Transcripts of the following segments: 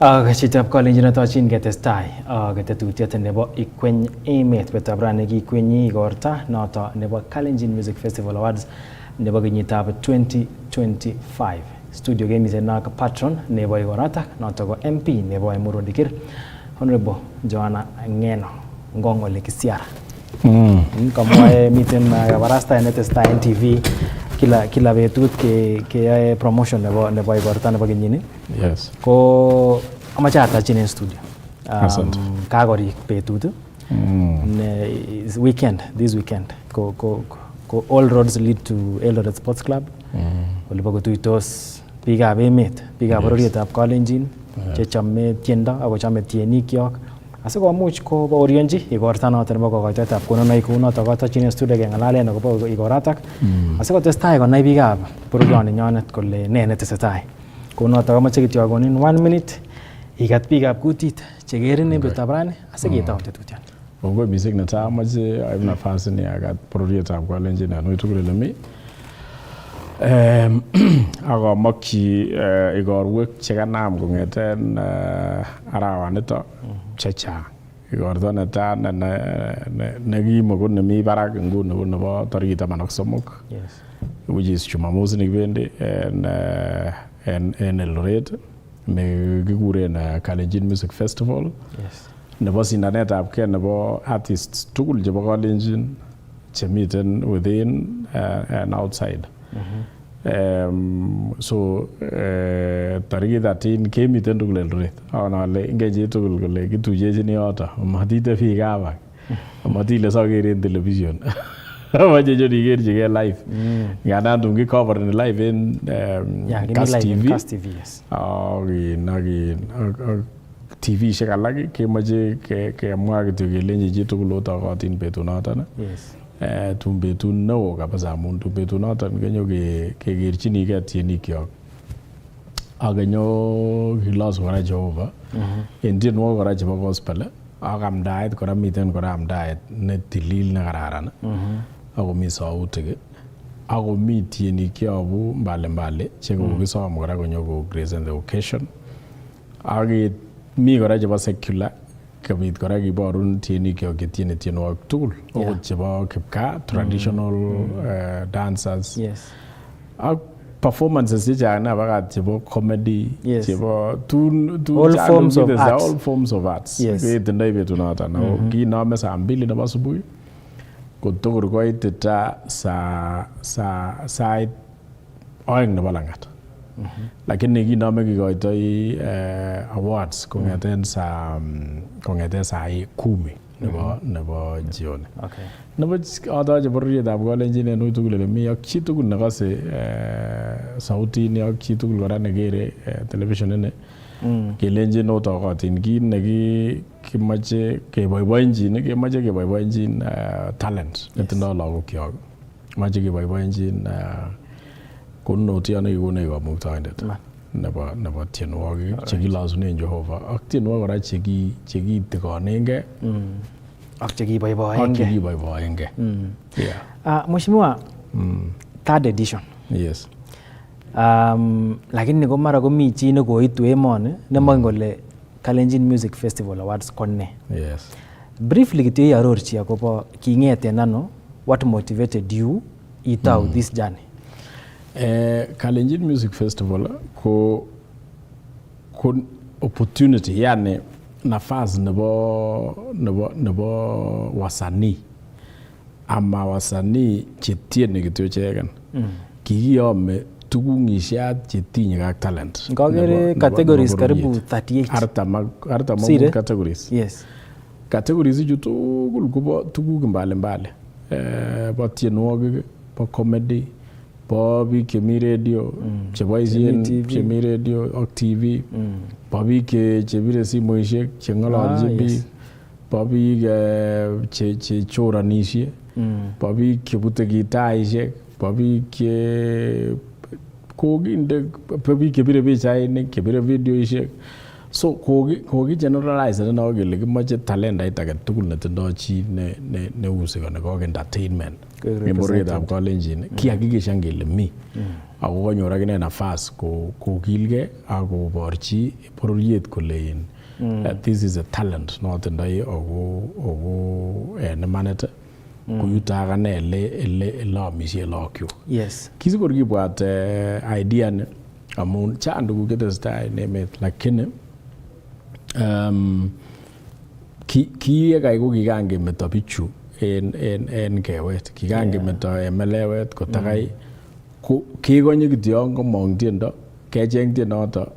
Chitab Kalenjin atochin ketestai ketetutiet nebo ikweny emet betab rani kikwenyi igorta noto nebo Kalenjin Music Festival Awards nebo kenyitab 2025. Studio gemiten nak patron nebo igorata noto ko MP nebo Emurudikir Honorable Johana Ngeno ngongole kisiara. Kamwae miten kabarasta netestai en TV kila betut ke promotion nebo igorta nebo kenyini. Yes. Ko amache atachin en studio. Kagorik betut. This weekend. Ko all roads lead to Eldoret Sports Club. Olipo kotuitos biikab emet, biikab bororietab Kalenjin che chome tiendo ako chome tienikyok. Asikomuch kobaorionji igorta noton nebo kokoitoetab konunoik kou noton katochin en studio keng'alalen akobo igoratak. Asikotestai konai biikab bororioninyonet kole nee netesetai. Kou noton komoche kityo akonin 1 minute ikat biikab kutit chekerin en betutab rani asiketau tetutiet. Kongoi mising netai amache aib nafasi ni akat bororietab Kalenjin en ui tugul ole mi. Akamokyi igorwek chekanam kong'eten arawanito chechang. Igorta netai nekimo ko nemi barak nguni ko nebo tarikit 13. Yes. Which is Jumamosi nikibendi en Eldoret nekikuren Kalenjin Music Festival. Yes. Nebo sindanetab ke nebo artists tugul chebo Kalenjin chemiten within and outside. So tarikit 13 kemiten tugul Eldoret. Awonale ingeje tugul kole kituyechin yoto. Matite fikabak. Matile saker en television. Amache ikerchige live. Ngandan tun ki-cover live en Kass TV. Kass TV, yes. TV shek alak kemoche kemwa kityo kelenji chi tugul otokotin betunoton. Yes. Tun betut neo kabisa amun tun betunoton kenyo kekerchinige tienikyok. Akenyo kilosu kora Jehova. En tienwogik kora chebo gospel. Ak amdaet kora miten kora amdaet netilil nekararan. Akomi sautik. Akomi tienik cheyobu mbalimbali chekokisom kora konyo ko grace the occasion. Mi kora chebo secular kabit kora kiborun tienikyok chetieni tienwogik tugul okot chebo kipkaa traditional dancers. Yes. Ak performances chechang nabakat chebo comedy, chebo all forms of arts. Ketindoi betunoton ako kinome saa 2 nebo asubuhi kotokor koitita sait 2 nebo langat. Lakini kinome kikoitoi awards kong'eten saa 10 nebo jioni. Okay. Nebo atoche bororietab Kalenjin en ui tugul ole mi ak chi tugul nekose sautini ak chi tugul kora nekere television ini kelenjin otokotin kit nekimoche keboiboenjin talent netindoi lagokyok. Moche keboiboenjin konunotiot nekikonech kamuktaindet nebo tienwogik chekilosunen Jehova ak tienwogik kora chekitikonenge ak chekiboiboenge. Mheshimiwa, third edition. Yes. Lakini ko mara komi chi nekoitu emoni nemongen kole Kalenjin Music Festival Awards ko ne. Yes. Briefly kityo iarorchi akobo king'eten ano, what motivated you itau this journey? Kalenjin Music Festival ko opportunity, yani nafasi nebo wasanii ama wasanii chetieni kityo cheken. Kikiyome tugung'isiat chetinye ak talent. Ngakere categories karibu 38. Artam categories. Yes. Categories ichu tugul kobo tuguk mbalimbali. Bo tienwogik, bo comedy, bo biik chemi radio, cheboisien chemi radio ak TV, bo biik chebire simoisiek, cheng'ololjin biik, bo biik chechoranisie, bo biik chebute gitaisiek, bo biik chebire pichainik, chebire videoisiek. So koki generalize neno kele kimoche talentait age tugul netindoi chi neusikoni ko entertainment. En bororietab Kalenjin kihakikishan kele mi. ako kanyor akine nafas kokilgei akoborchi bororiet kole this is a talent notindoi ako en imanit kuyuto akane ele amishe lagokyu. Yes. Kisikor kibwat idea ni amun chang tuguk chetesetai en emet lakini kiyekai ko kikangemeto bichu en kewet, kikangemeto melewet kotakai kekonye kityo komong tiendo kecheng tienoto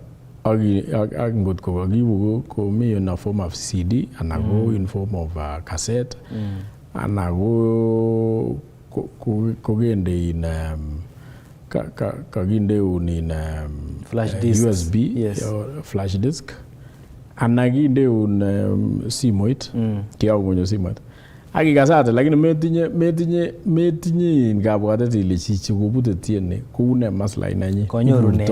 ak ngot ko kakiibu komi in a form of CD anan ko in form of cassette anan ko kende in kakindeun in flash disk, USB, yes. Flash disk anan kindeun simoit kiakonyo simoit akikasate lakini metinye kabwatet ile chichi kobute tieni koune maslahi nanyi konyorune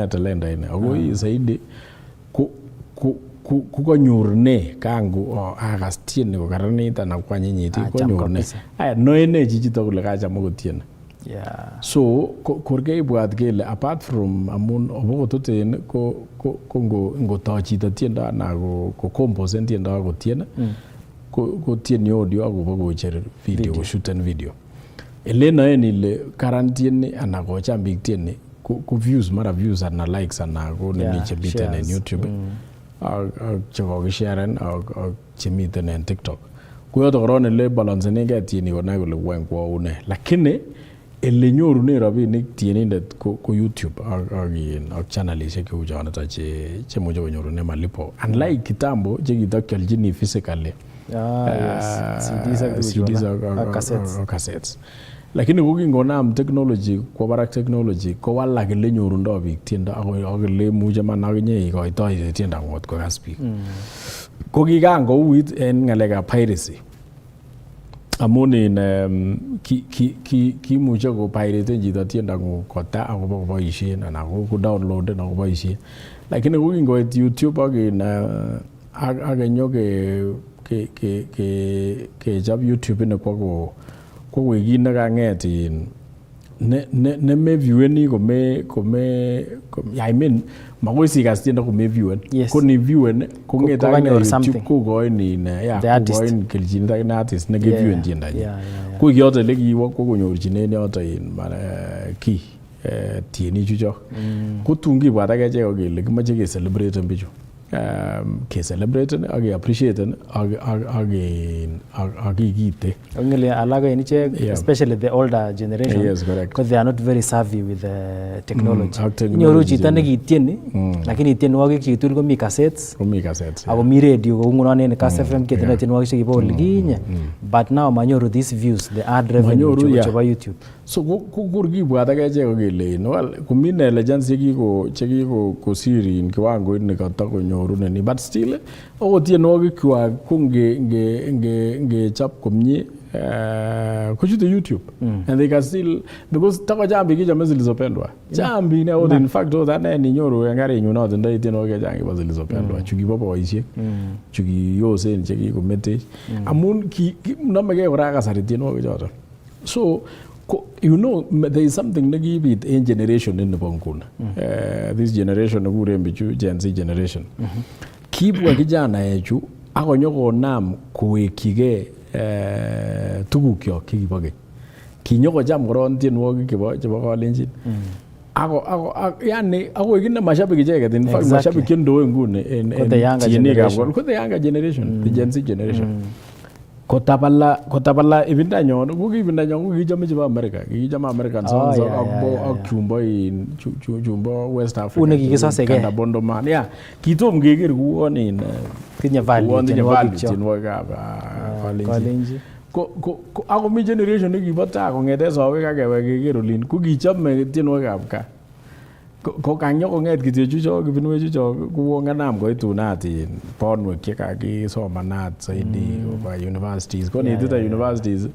talenta ini ako zaidi kukonyorune kangu akas tieni kokaranit anan kwanyinyiti konyorune aya noene chichito kole kacham akot tieni. So korkeibwat kele apart from amun obokototen ko ngotoi chito tiendo anan ko composen tiendo akotien ko tieni audio akobo kocher video shooten video ele noen ile karan tieni anan kocham biik tieni ko views mara views anan likes anan ko nini chemiten en YouTube ak chekokisharen ak chemiten en TikTok koyoto koron ele balansenengei tieni konai kole wany kwaune lakini ele nyorune rabinik tienindet ko YouTube ak channelishek cheu chonito chemuche konyorune malipo unlike kitambo chekitokyolchini physically CDs ak cassettes. Lakini kokingonam technology kwa barak technology kowalak ele nyorundo biik tiendo ak ele muche man akinye ikoitoi tiendo ngot kokas biik. Ko kikangouit en ngalekab piracy. Amun kimuche ko pirate chito tiendo kota akobo koboisien anan ko downloaden akoboisien. Lakini kokingoit YouTube ak enyo kechop YouTube ini kwa kit nekang'et nemevieweni I mean makoi sikas tiendo komeviewen ko ni viewen kong'ete akine YouTube kokoin kelchinet akine artist nekeviewen tiendo ko kiyoto ele kiwo kokonyorchinen yoto ki tieni chuchok ko tun kibwat ak echek kele kimoche keselebraten bichu keselebraten ak appreciaten ak kikite ngele alak en ichek especially the older generation because they are not very savvy with the technology. Inyoru chito nekitieni lakini tienwogik chitul komi cassettes ako mi radio kou ngunon en Kass FM ketindoi tienwogik chekibo olikinye but now manyoru these views the ad revenue chebo YouTube. So kur kibwat ak echek kele komi legends chekikosiri en kiwangoit nekatakonyoruneni but still okot tienwogikwak ko ngechop komie kuchute YouTube and they can still because takocham biik chechome zilizopendwa cham biik ne in fact ane ninyoru en karinyu notindoi tienwogik chechang chebo zilizopendwa chukibo boisiek chukiyosen chekikometech amun nomegei kora kasari tienwogik choton. So you know there is something nekibit en generation nebo nguni this generation nekuren bichu Gen Z generation kibwa kijanaechu akonyokonam kowekyigei tugukyok chekibo keny kinyokocham koron tienwogik chebo Kalenjin yani akoik ine mashabiki icheket in fact mashabiki chendoe nguni en tienikab ko the younger generation the Gen Z generation kotabala ibindanyon ko kichome chebo America kichome American songs ak chumbo West Africa une kikisosege Bondoman kitom keker kuon tinye value tienwogikab Kalenjin ako mi generation nekibo taa kong'eten sowek akewe keker olin ko kichome tienwogikab kaa ko kanyo kong'et kityo chucho kibinwek chucho kokonganam koitunat bonwek chekakisomanat zaidi kwa universities ko netita universities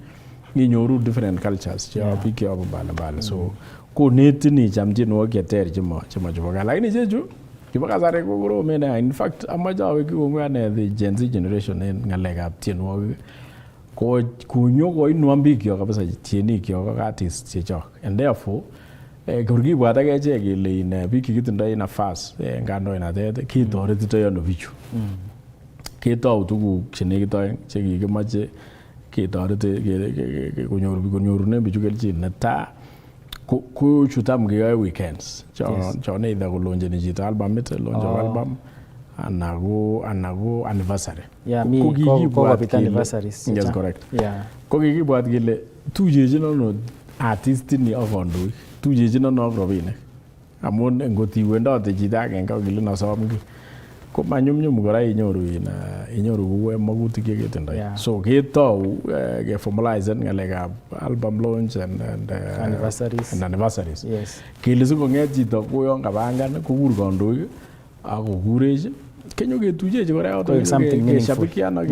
inyoru different cultures chebo biik chebo mbalimbali so konetin icham tienwogik cheter chemo chebo kaa lakini chechu chebo kasari ko koromen in fact amache awe kikong'ane the Gen Z generation en ng'alekab tienwogik ko kunyo koinwam biikyok kabisa tienikyok ak artists chechok and therefore Kibwat ak echek kele in biik chekitindoi nafas en kandoinatet ketoretitoi ano bichu. Ketou tuguk chenekit oeng chekikimoche ketoret konyorunen bichu kelchin. Netai ko chutam keyoe weekends chon either kolonjeni chito albumit, launch of album anan ko anniversary. Kokobit anniversaries. Yes, correct. Ko kikibwat kele tuyechin ano artist ini ak kandoik, tuyechin ano ak rabinik. Amun ngot iwendote chito agenge kile nosom ki ko manyumnyum kora inyoru kou magutik cheketindoi. So ketou keformalize ngalekab album launch and anniversaries. Yes. Kele sikong'et chito ko yon kapangan kokur kandoik ak kokurech kenyo ketuyechi kora yoto keshabikian ak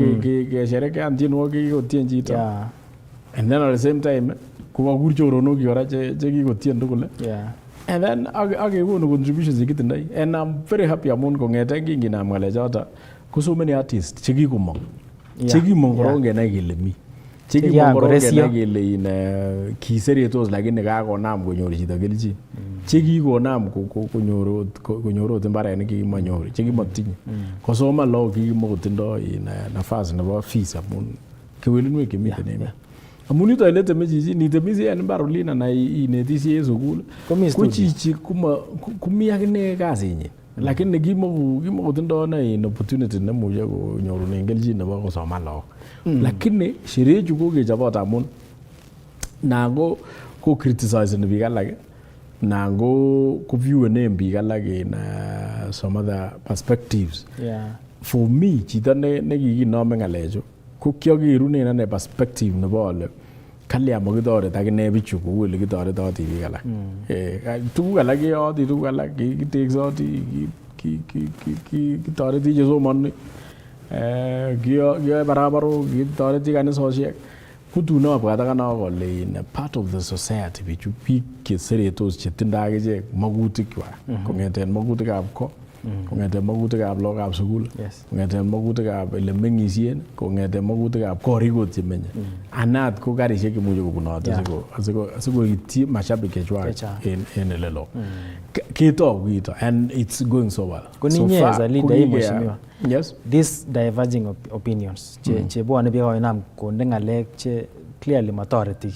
kesherekean tienwogik kikotien chito. And then at the same time kokakur choronok kora chekikotien tugul. And then akekonu contributions chekitindoi. And I'm very happy amun kong'eten kinginam ng'alechoto ko so many artists chekikomong. Chekimong korong kenai kele mi. Chekimong korong kenai kele kiseretos lakini kakonam konyor chito kelchin. Chekikonam konyor ot mbarenik chekimonyor, chekimotinye. Kosoman lagok kikimokotindoi nafas nebo fees amun kewelinwek chemiten emet. Amun yuto ile temechichi nitemisi en mbar olin anan inetisi en sukul ko chichi komi akine kasinyin lakini kimokotindoi opportunity nemuche konyorunen kelchin nebo kosoman lagok. Lakini sherehe ko kechobot amun nan ko criticizeni biik alak nan ko viewenen biik alak in some other perspectives. For me chito nekikinome ng'alechu ko kiokerunen ane perspective nebo ole kalya mokitoret akine bichu kou ole kitoretoti biik alak. Tuguk alak keyoti, tuguk alak kiteksoti, kitoreti chesomoni, kiyoe barabarok, kitoreti kanisosiek. Kutun abwat akane ole in part of the society bichu biik cheseretos chetindoi akichek makutikwak kong'eten makutikab ko, kong'eten makutikab lagokab sukul, kong'eten makutikab ele meng'isien, kong'eten makutikab korik ot chemenye. Anat ko karisiek chemuche kobunote asikoityi mashabik chechwak en ele loo. Ketou kiito and it's going so well. Kuninye as a leader mheshimiwa. Yes. These diverging opinions chebwone biik koinam konde ng'alek che clearly matoreti.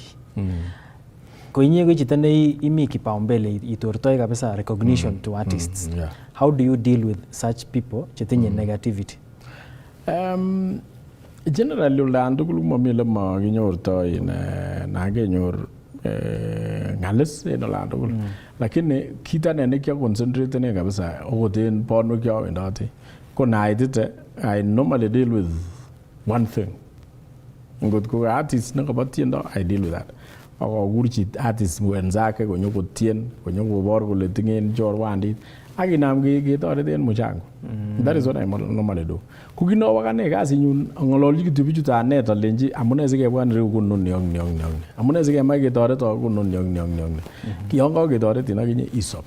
Ko inye ko chito imi kipaumbele itortoi kabisa recognition to artists. How do you deal with such people chetinye negativity? Generally olan tugul momi ele makinyortoi nakenyor ng'alis en olan tugul. Lakini kit ane nekiaconcentrate kabisa okot en bonwek kiawendoti ko naitite I normally deal with one thing. Ngot ko artist nekobo tiendo I deal with that. Akokur chit artist wenzake konyokotien, konyokobor kole tingen chorwandit akinam ketoreten muchango. That is what I normally do. Kukinowo kane kasinyun ang'ololchi kityo bichuto anet alenji amune sikebwan ireyu kononi ak ni ak ni ak ni. Amune sikemach ketoret kononi ak ni ak ni ak ni. Yon kaketoretin akinye isop.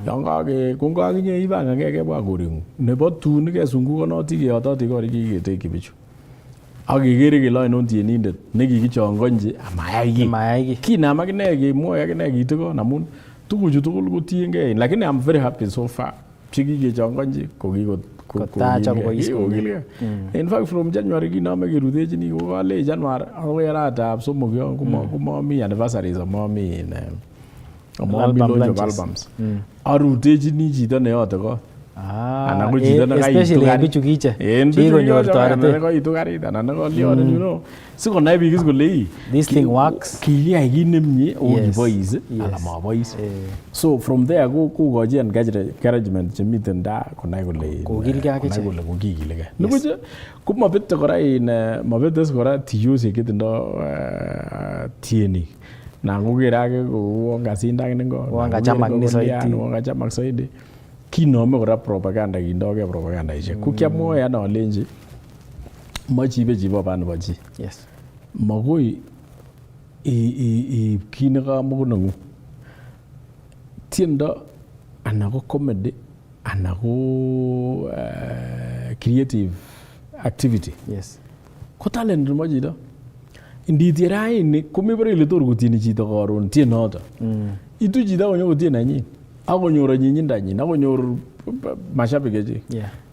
Yon kakinye ibang'ang'e kebwa koreng'ung. Nebo tun kesungukonoti keyototi korik kiketekyi bichu. Ak kekere kele oinon tienindet nekikichongonji amayai ki. Kinam akine kemwoe akine kitikon amun tuguchu tugul kotiengei. Lakini I'm very happy so far. Chekikechongonji kokilgei. In fact from January kinome kerutechini kokale January akoi arawetab somok yon komomi anniversaries amomi launch of albums. Arutechini chito neyote kot. Anan ko chito nekaitu karit. En bichu nekaitu karit anan nekolionin you know. Sikonai biik kole this thing works. Kiyai kit nemie okibois anan mobois. So from there kokochi encouragement chemiten da konai kole kokilgei akichek. Konai kole kokikilgei. Nibuch komobete kora mobetes kora tiyosiek chetindo tienik. Nan kokere ake kou kasindak ningo. Wangachamak soidi. Kinome kora propaganda kindoke propagandaisiek. Ko kiamwoe ane alenji mochibe chiboba nebo chi. Yes. Makoi kit nekamukoneng'ung. Tiendo anan ko comedy anan ko creative activity. Yes. Ko talent nebo chito. Inditie raini komebore ile tor kotieni chito karon tienoto. itu chito konyo kotie nanyin akonyor anyinyindo akonyor mashabik chechik.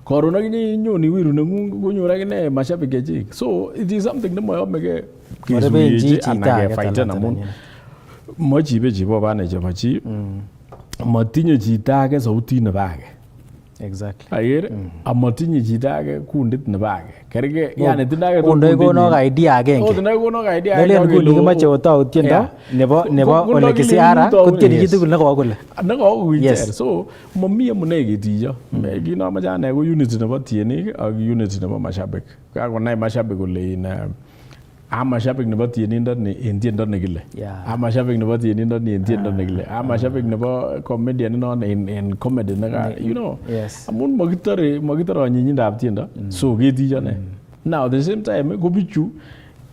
Koron akinye nyoni wiru nengung konyor akine mashabik chechik. So it is something nemoyomege kesuyechi anan kefighten amun mochibe chibo bane chebo chi motinye chito age sautit nebo age. Exactly. Ayer amotinye chito age kundit nebo age. Kerge yani tindage kundoi konok idea agenge. Tindoi konok idea agenge. Nelen kuni kimache otau tiendo nebo ole kisiara kotieni chitugul neko kole. Neko kuicher. So momi amune ketiyo. Kinomoche ane ko unity nebo tienik ak unity nebo mashabik. Kakonai mashabik kole mashabik nebo tienindet ni en tiendo nekile. Mashabik nebo tienindet ni en tiendo nekile. Mashabik nebo comedian non en comedy neka you know. Amun makitore anyinyindab tiendo. So ketiyo ne. Now at the same time ko bichu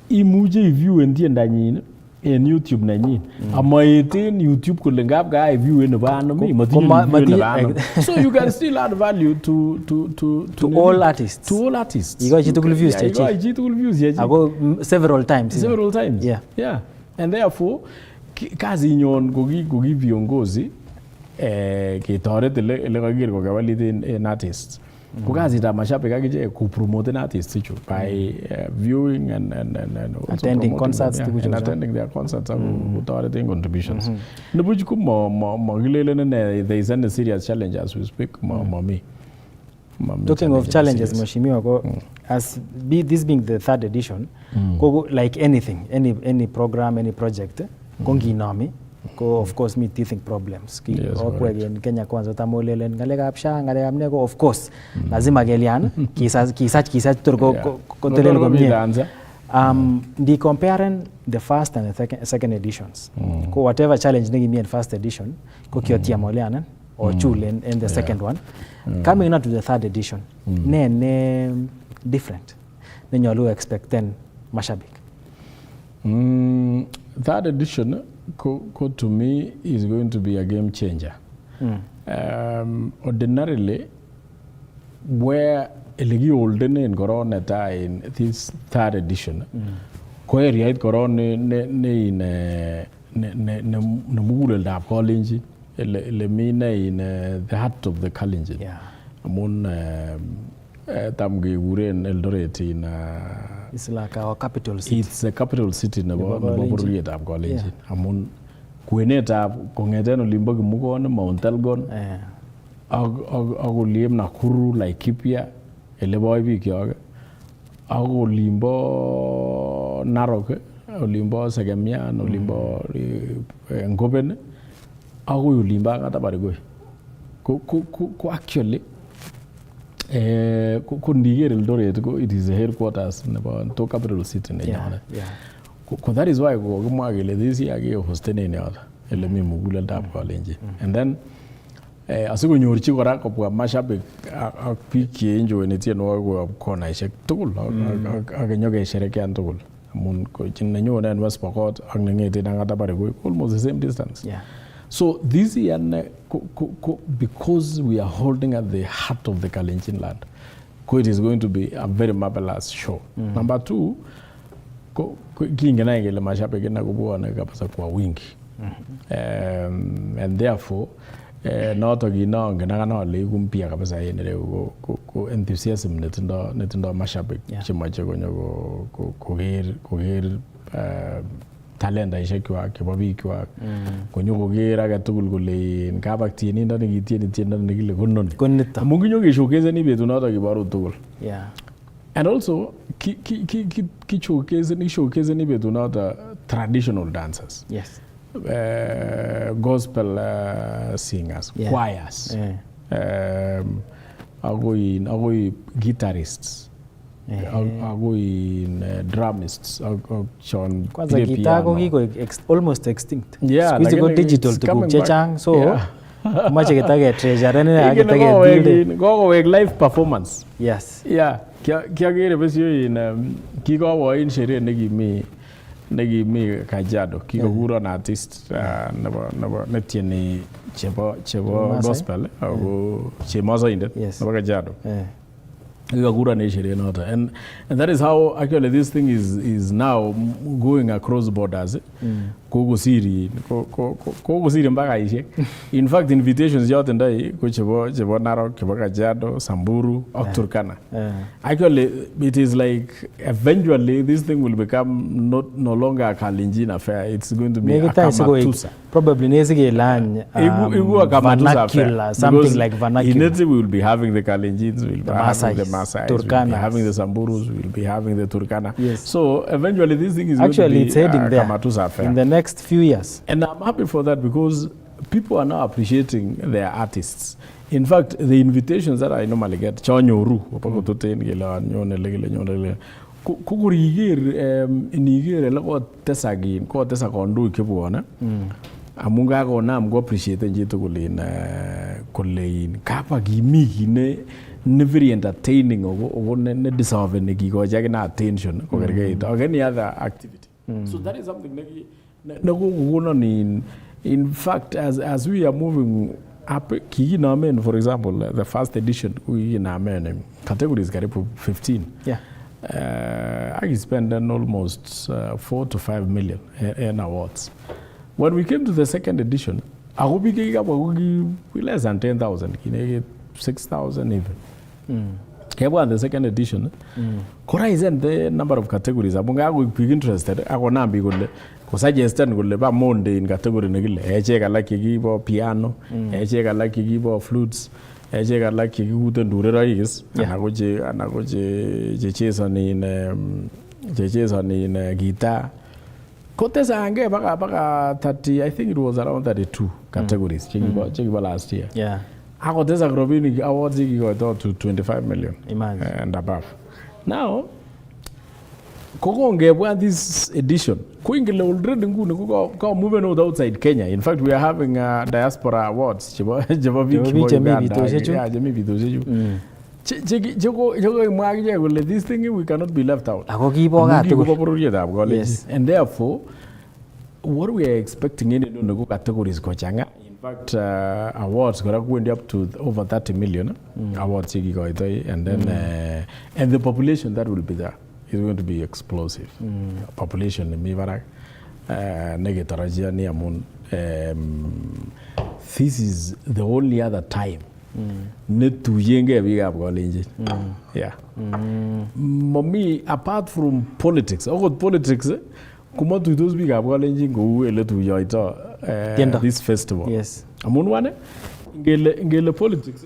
imuche view en tiendanyin en YouTube nanyin. Amaeten YouTube kole ngap ga view en nebo ano mi matinye. So you can still add value to all artists. To all artists. You got chitugul views chechi. You got chitugul views chechi. Ago several times. Several times. Yeah. And therefore kazi nyon koki viongozi ketoret ele kager kokewalit en artists. Ko kazitab mashabik akichek ko promote artists ichu by viewing and attending concerts and attending their concerts and kotoreten contributions. Nibuch ko makilelen there is any serious challenge as we speak mami. Talking of challenges, Mheshimiwa, as this being the third edition, like anything, any program, any project, konginami. Of course meet teething problems. In Kenya kwanza tamolelen ngalekab sha ngalekab nego of course lazima gelian kisach turko kotelel komie. The comparing the first and the second editions. Ko whatever challenge negi in first edition ko kiotia moleana or chule in the second one. Coming now to the third edition. Ne different. Then you expect then mashabik. Third edition to me is going to be a game changer. Ordinarily, where elegi olden in corona in this third edition, area corona ne mugul da Kalenjin, lemina in the heart of the Kalenjin. Amun tamge uren Eldoret in it's like our capital city. It's the capital city nebo Burietab Kalenjin. Amun kwenetab kongeten olimbo Kimugon, Mount Elgon, ak oliem Nakuru, Laikipia, eleboy biik yoke, ak olimbo Narok, olimbo Segemian, olimbo Ngoben, ak olimbo Katabarigoi. Ko actually kundiger Eldoret it is the headquarters nebo capital city nenyone. That is why kokimwa kele this year ke hostene ne yoto ele mi muguleldab Kalenjin. And then asikonyorchi kora kobwa mashabik ak biik che enjoyeni tienwogik konaishek tugul ak nyokesherekean tugul. Amun nenyone en West Pokot ak neng'eten en Katabarigoi almost the same distance. So this year, because we are holding at the heart of the Kalenjin land, it is going to be a very marvelous show. Number two, kingenai kele mashabik na kubwa kabisa kwa wingi. And therefore, noto kinongen ale kumpia kabisa yenere ko enthusiasm netindo mashabik chemoche konyo koger talentaishek kwak chebo biik kwak konyo koker age tugul kole ngabak tienindet nekitieni tiendo nekile kononi amun kinyokeshowcaseni betunoto kiboru tugul. And also showcaseni betunoto traditional dancers, gospel singers, choirs, agoi guitarists, agoi drumists, Sean kwanza guitar ko kiko almost extinct. Squeeze go digital to chechang so mache kitage treasure ne akitage go live performance. Kiagere besio in kikowo in sherehe nekimi Kajiado kikokuron artist nebo netieni chebo gospel ako chemosoindet nebo Kajiado. And that is how actually this thing is now going across borders. In fact, invitations yote ndai kuchebo Narok, chebo Kajiado, Samburu, Turkana. Actually, it is like eventually this thing will become no longer a Kalenjin affair. It's going to be a Kamatusa. Probably vernacular, something like vernacular. In it, we will be having the Kalenjins, we will be having the Maasai, we will be having the Samburus, we will be having the Turkana. Yes. So eventually this thing is actually going to be it's heading there Kamatusa affair. In the next few years. And I'm happy for that because people are now appreciating their artists. In fact, the invitations that I normally get, Chonyoru, Niger, Tesagin, Tesakondu Kibuana. Amunga ko na mgo appreciate njito kulein kapa gimi ne very entertaining or ne deserve ne gigo jage na attention ko gerge or any other activity. So that is something in fact as we are moving up for example the first edition we in categories karibu 15. Yeah. I spent almost 4 to 5 million in awards. When we came to the second edition, I hope we gave less than 10,000, 6,000 even. The second edition, Kora isn't the number of categories. I would be interested. I will not be good. Because I just stand with the Monday in category. I check I like you give piano, I check I like you give flutes, I check I like you wouldn't do the rice, and I go chase on in guitar. Kotesa ange baka 30, I think it was around 32 categories. Check last year. Yeah. I got this Agrobini awards to 25 million. Imagine. And above. Now, Kogonge this edition. Kuingile already moving out outside Kenya. In fact, we are having diaspora awards. This thing we cannot be left out. Yes. And therefore, what we are expecting in the categories kochanga. In fact, awards going up to over 30 million awards, and then and the population that will be there is going to be explosive. Population in Mivarak, Negetarajia, Niamun. This is the only other time. Need to yenge big up Kalenjin. Yeah. Mommy, apart from politics, politics, come to those big up Kalenjin go to join this festival. Yes. Amun one, ngele politics.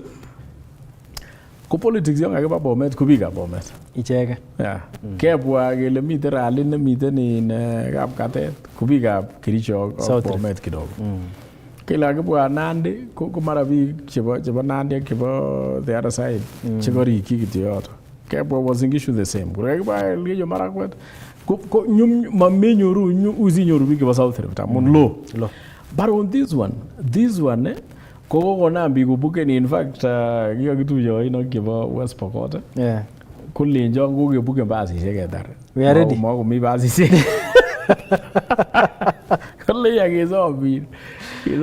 Ko politics young agaba bomet ko big up bomet. Ichega. Yeah. Kebwa ngele meter alin meter in gap kate ko big up kiricho bomet kidogo. Kila kibwa Nandi kumarabi cheba Nandi kiba the other side chigori kikitiyoto kebwa was in issue the same kibwa liyo marakwet nyum mamenyoru uzi nyoru kiba south rift low. But on this one koko na mbigu bukeni in fact kiyo kitu yo ino kiba West Pokot. Yeah. Kuli njo nguge buke basi shegedar. We are ready. Mo mi basi shege. Kuli ya kizobi. We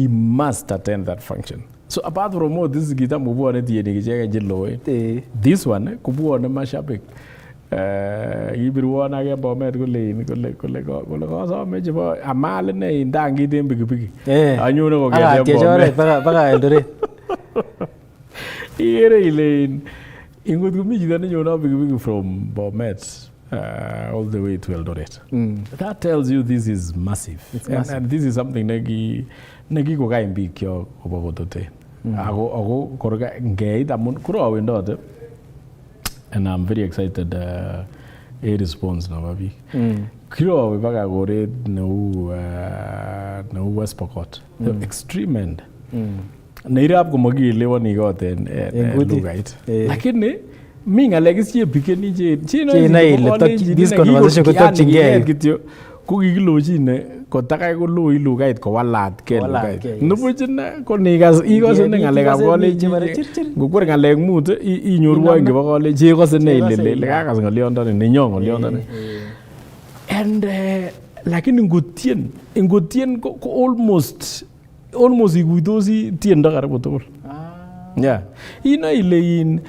must attend that function. So apart from all this guitar this one kubu on mashabik ibirwana ke bomet kule meje amal ne ndangi dembigi anyuna ko gede baka eldore ire ile ingut gumi jidane nyona bigi from Bomet all the way to Eldoret. That tells you this is massive. And this is something negi ko kaimbi kyo obogotote. Ago korga ngei damun kuro window. And I'm very excited a response na babi. Kiro we baga gore no West Pokot. The extreme end. Nairab ko magi lewa ni gote lugait. Lakini minga legacy pikeni je this conversation ko touching kityo ko gigilo chine ko takai ko lo ilugait ko walat ke lugait no buchina ko nigas igos ne ngale ka college go kwor ngale mut inyoru wa ngeba college je ko ne ile kakas ngoliondo ne nyong ngoliondo ne and lakini ngutien ko almost almost ikuitosi tiendo karibu tugul. Yeah. Inoe ile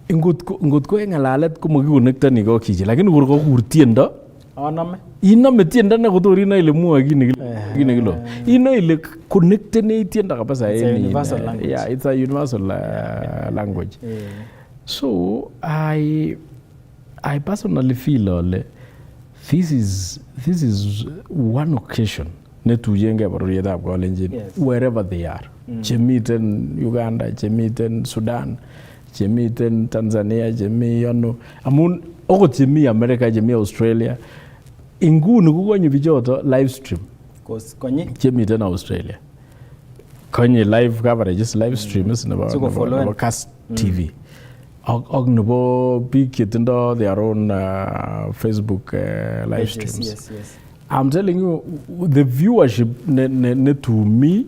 ingot ko ngalalet ko makikonektoni ko chichi lakini kor kokur tiendo inome tiendo ne kotor inoe ile mwoe kit nekilo. Inoe ile connectene tiendo kabisa. It's a universal language. Yeah, it's a universal language. So I personally feel ole this is one occasion netuyenge bororietab Kalenjin wherever they are. Chemiten Uganda, chemiten Sudan, chemiten Tanzania, chemi ano amun okot chemi America, chemi Australia. Inguni kukonye bichoto live stream. Chemiten Australia. Konye live coverage, live stream is nebo Kass TV. Ak nebo big chetindo their own Facebook live streams. Yes. I'm telling you, the viewership ne to me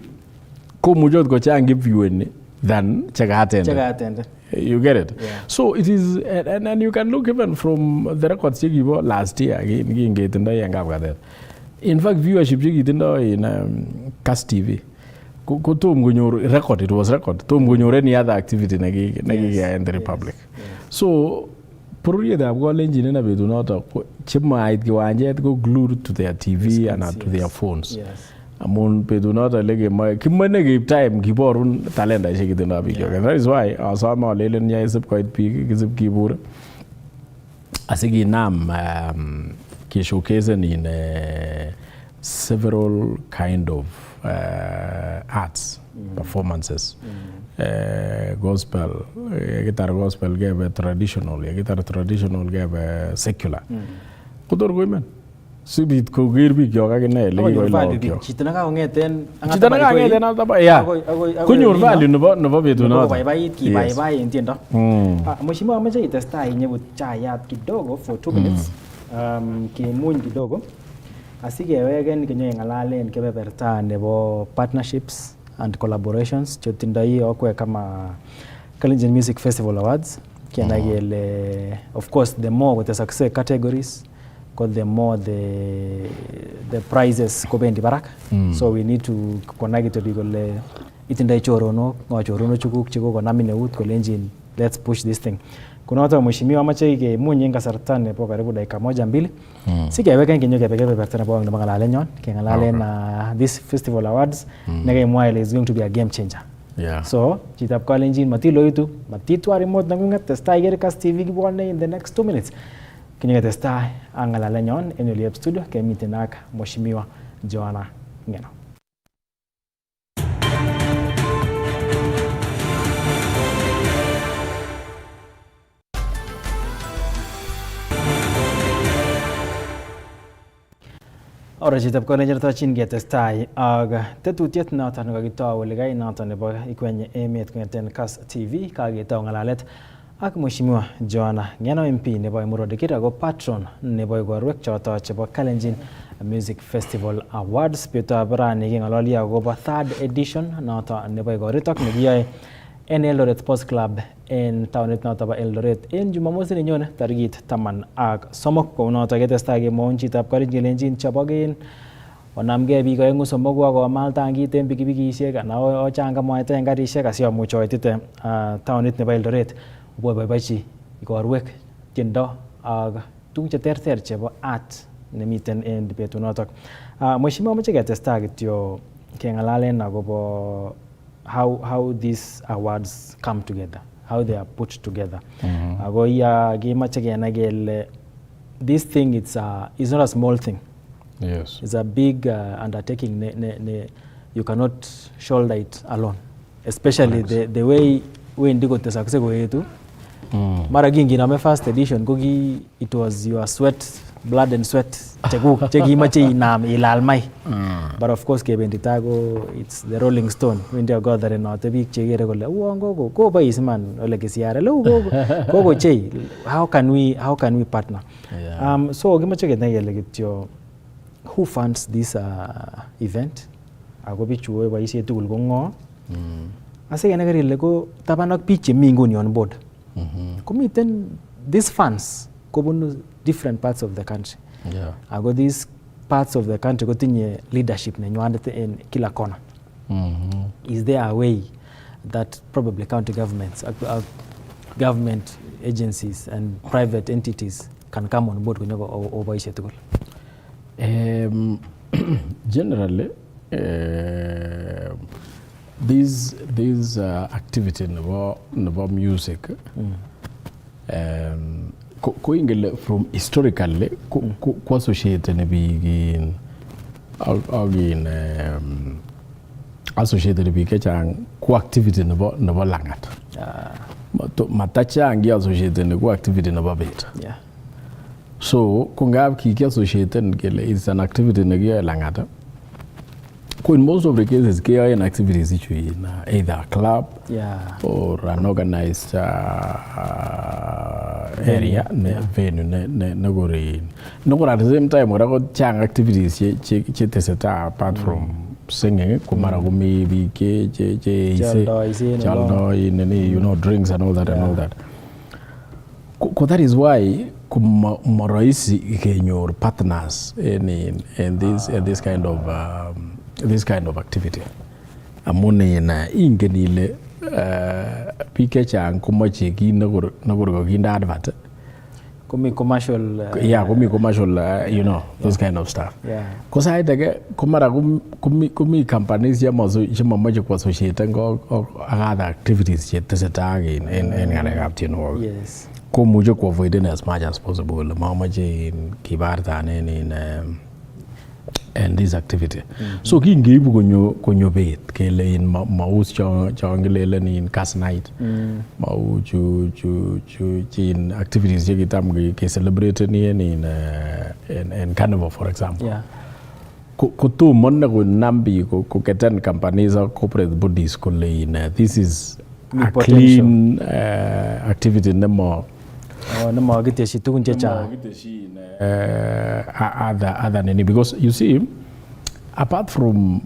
komuchot kochangi viewing than cheka attended. You get it? Yeah. So it is, and you can look even from the records chekibo last year kingetindo yengabgatet. In fact, viewership chekitindo in Kass TV ko tom konyor record, it was record. Tom konyor any other activity nekikaya in the Republic. Yes. So bororietab Kalenjin na betunoto chemait kiwanjet ko glued to their TV and to their phones. Yes. Amun betunoto lekemoi kimone keib time kiborun talentaisiek chetindo biik. That is why asome alelen yaisib koit biik kisib kibur asikinam keshowcasen in several kind of arts performances. Gospel, guitar gospel gave traditional, guitar traditional gave secular. Kotor ko imen. Sibit ko gir biik yo kakine le ko lo. Chito nakangeten yeah. Kunyor value nebo betunoto. Baibait kibaibai en tiendo. Mheshimiwa ameche itestai nyebut chayat kidogo for 2 minutes. Kimuny kidogo. Asikeweken kenyo ngalalen kebeberta nebo partnerships and collaborations chotindoi okwe kama Kalenjin Music Festival Awards. Kiana gele, of course, the more with the success categories, the more the prizes kobendi barak. So we need to connect to bigole itindai chorono chukuk chiko konamine ut Kalenjin. Let's push this thing. Kuna watu mheshimiwa amache ke munye ngasarta nebo karibu dakika 1-2. Sikeweken kenyo kebeberta nebo ngalalen yon kengalalen na this festival awards nekemwa is going to be a game changer. Yeah. So chitab Kalenjin matilo itu matitwa remote nangunget testai ger Kass TV kibwane in the next 2 minutes. Kenyo testai angalalen yon en Oliep studio kemiten ak mheshimiwa Johana Ngeno. Ora chitab Kalenjin tochin ketestai ak tetutiet noton nekakitau likai noton nebo ikwenye emet kongeten Kass TV kakitau ngalalet ak mheshimiwa Johana Ngeno MP nebo Murodikir ako patron nebo igorwek choto chebo Kalenjin Music Festival Awards. Betutab rani kengalali akobo 3rd edition noton nebo igoritok nekiyoe en Eldoret Sports Club en taonit noton bo Eldoret en Jumamosi nenyone tarikit 13 kounoto ketestai kemwoun chitab Kalenjin choboken onamgei biik oeng'u somoku akomal tangit en pikipikisiek anan ochanga mwaita en karisiek asiamuch oitite taonit nebo Eldoret oboiboichi igorwek tiendo ak tuguk cheterter chebo art nemiten en betunotok. Mheshimiwa amoche ketestai kityo kengalalen akobo how these awards come together, how they are put together. Ako kimache kenai kele this thing it's not a small thing. Yes. It's a big undertaking. You cannot shoulder it alone, especially the way we ndiko tesakse ko yetu. Mara kingi na first edition koki it was your sweat, blood and sweat cheki mache inam ilalmai. But of course kebenditago it's the Rolling Stone when they got there not the big chegere kole uongo go boys man ole kisiare lo go chei how can we partner? Yeah. So kimache kenai kele kityo who funds this event? Ako bichu boisie tugul ko ngo. Ase kenai kele ko taban ak biik chemi nguni on board. Kumiten these funds kobunu different parts of the country. Yeah. Ako these parts of the country kotinye leadership nenywandet en kila kona. Is there a way that probably county governments, government agencies and private entities can come on board kwenye oboishe tugul? Generally, these activity nebo music ko ingele from historically ko associated ne bigin again associated bi kechang ko activity nebo langat matacha ngi associated ne ko activity nebo bet. So kungab ki associated kele is an activity ne ge langat ko in most of the cases ke an activities issue in either a club or an organized area venue ne gore no at the same time ora ko chang activities che teseta apart from singing kumara ko maybe ke chaldo in drinks and all that and all that. That is why kumaraisi kenyor partners in this kind of activity. Amone na ingenile pike chang kumache ki nagor ko kinda advert. Kumi commercial this kind of stuff. Cause I take kumara kumi companies ya majo ko associate ngo other activities che teseta in ngane captain work. Yes. Ko mujo ko avoid as much as possible mamaje in kibarta in and this activity. So ki ngibu konyo bet kele in maus changele in Kass night. Mau chu in activities je kitam ke celebrate ni in carnival for example. Ko tu monna ko nambi ko keten companies or corporate bodies ko in this is a clean activity nemo nemo giteshi tukun checha other than because you see apart from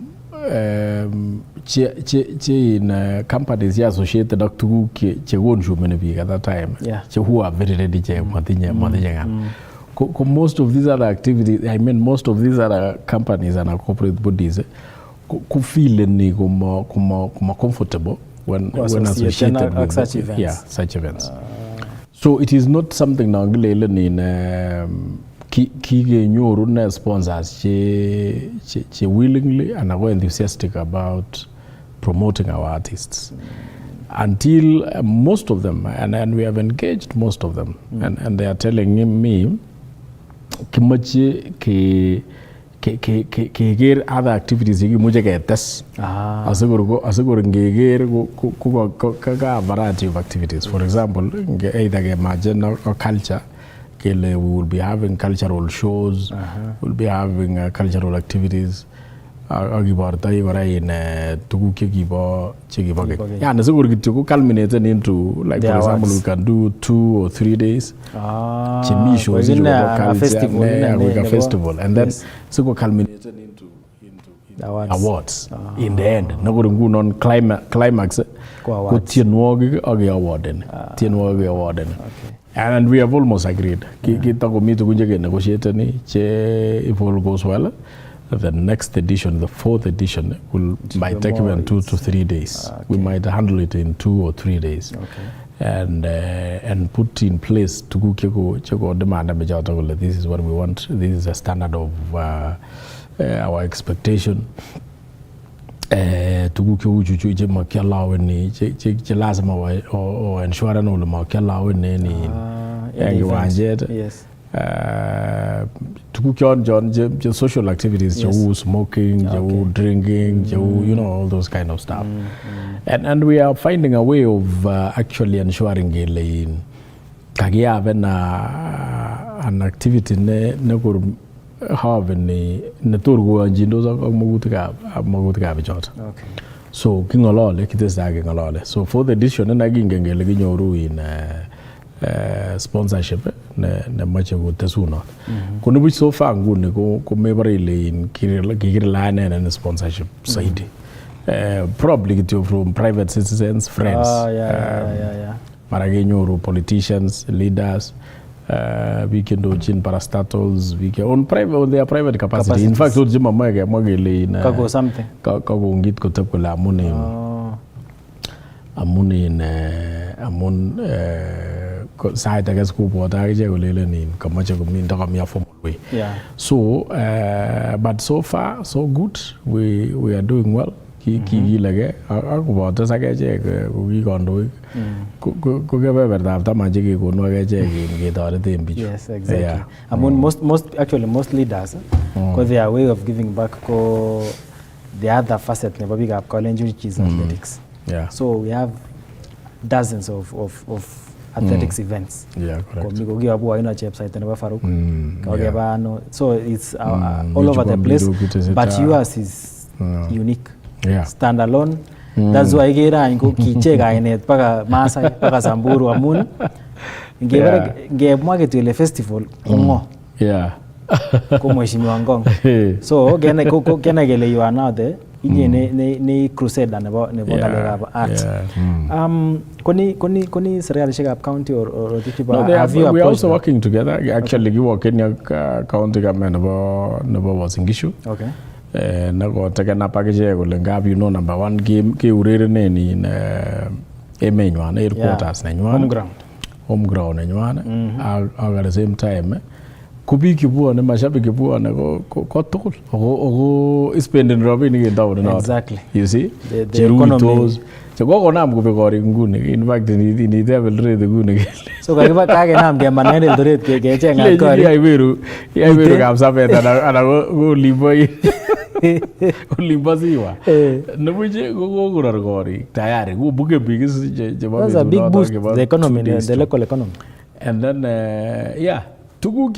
in companies associated to che won human being at that time who are very ready che most of these other activities most of these other companies and corporate bodies ku feel ni kuma comfortable when associated with such events. Such events. So it is not something na ngilele ni ki nyoru na sponsors che willingly and are enthusiastic about promoting our artists until most of them and we have engaged most of them and they are telling me kimache ke other activities yiki muje ke tes aseguro ngeger ko variety of activities. For example either ke margin or culture we will be having cultural shows, we'll be having cultural activities agibarta igora in tuguke gibo chigiboge naseguro gitu culminated into like for example we can do 2 or 3 days shows a festival and then so culminated into awards in the end nagoro ngunon climax ko tienwogi agi award and we have almost agreed kitako mitu kunje negotiate ni if all goes well the next edition, the 4th edition, might take even 2 to 3 days. We might handle it in 2 or 3 days, and put in place to go cheko demand. This is what we want. This is the standard of our expectation. To go chuchu je makiala weni je lazima o ensure no le makiala weni ni yes. To social activities, smoking, drinking, all those kind of stuff. And we are finding a way of actually ensuring in Kagia an activity ne have ni turgo anjindo magutika bijot. So kingolole kitesa kingolole. So for the edition na gingengele ginyoru in sponsorship ne mache go tesuna kono bi so far ngune ko mebarele in kirila and sponsorship side probably from private citizens, friends, maragenyo politicians, leaders biik chendochin parastatals, biik on their private capacity. In fact, ot mama kemwa kele in kago something kakongit kotep kole amun sait age sikobwote akichek kolelen in kamache komi ndakami a formal way. So but so far so good, we are doing well. Kikilege akobote sakechek kokikandoik ko kebebertab taman chekekonu akechek ketoreten bichu. Yes, exactly. Amun most leaders because their way of giving back ko the other facet nebo biikab Kalenjin, which is athletics. So we have dozens of athletics events. Correct. So it's all over the place, but yours is unique. Standalone. That's why kiche kainet paka Masai paka Samburu amun ngemwa kitu ile festival ngo ko mheshimiwa Ngong. So kena kele you are now there inye ne crusader nebo galera art. Koni serialishekab county or have you we are also working together. Actually kiwo Kenya county government nebo Uasin Gishu. Okay. Nako tekena package kole ngap you know number 1 game ke urerenen in emenywan headquarters nenywan home ground nenywan ak at the same time ko biik chebwone mashabik chebwone ko tugul ako spending rabinik en town noton. Exactly. You see the economy kokonam kobek korik nguni. In fact initeb Eldoret nguni so kakenam kemanen Eldoret kechengat korik iberu Kapsabet anan ko Olimpo Siwa nebuche kokoror korik tayari kobuke biik chebo that's a big boost the economy, the local economy. And then tuguk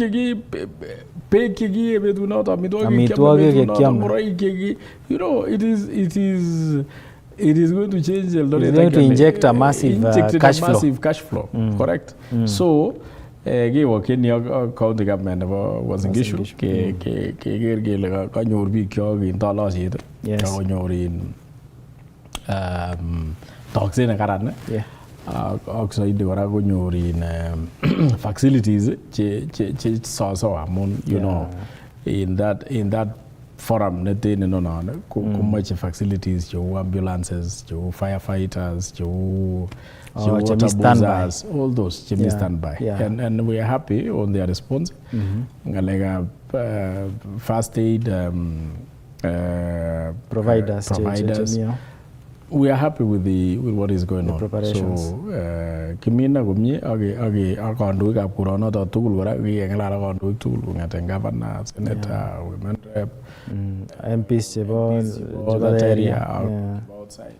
beek cheki betunoto amitwogik chekiame ngoroik cheki, you know, it is going to change Eldoret. It's going to inject a massive cash flow. Correct. So kewo Kenya county government nebo Uasin Gishu keker kele kanyor biik kyok in tolosiet kakonyor in tokset nekaran ak saidi kora konyor in facilities che so amun you know in that forum neten nonon komoche facilities cheu ambulances, cheu firefighters, cheu water boozers, all those chemi standby. And we are happy on their response. Ngaleka first aid providers. We are happy with what is going on. Preparations. So kimina komie age akandoik ab koronoto tugul kora kengalal akandoik tugul kongeten governor, senator, women rep, MPs chebo area outside.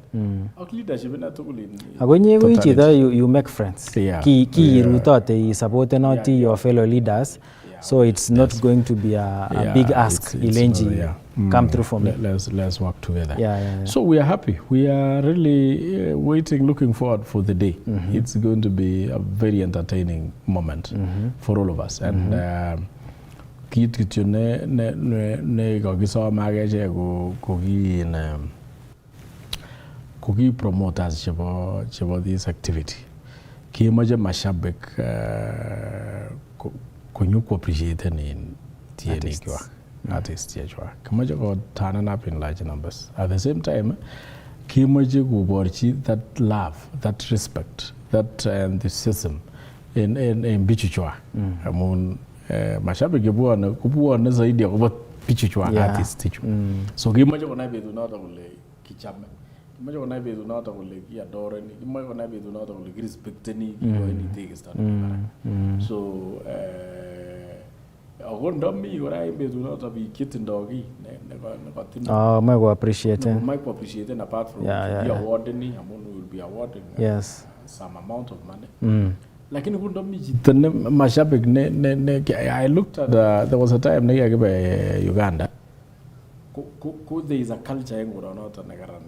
Ak leadership na tugul in. Ako nye ko chito you make friends. Ki rutote supportenoti your fellow leaders. So it's not going to be a big ask. Ilenji, come through for me. Let's work together. So we are happy. We are really looking forward for the day. It's going to be a very entertaining moment for all of us. And kit kityo ne kakisom akeche koki promoters chebo this activity. Kemoche mashabik konyo appreciate in tienik chwak, artists chwak. Kemoche ko turn up in large numbers. At the same time, kemoche koborchi that love, that respect, that enthusiasm in bichu chwak. Amun mashabik kubwane zaidi akobo bichu chwak artists chu. So kemoche konai betunoto kole kichame. Kemoche konai betunoto kole kiadoreni. Kemoche konai betunoto kole kirespecteni kikoini tekisto. So ako ndomi kora betunoto biik chetindo ki nekatindo might go appreciate apart from the awarding amun will be awarding some amount of money. Lakini kundomi chito ne mashabik ne I looked at there was a time nekakibe Uganda ko there is a culture en koronoto nekaran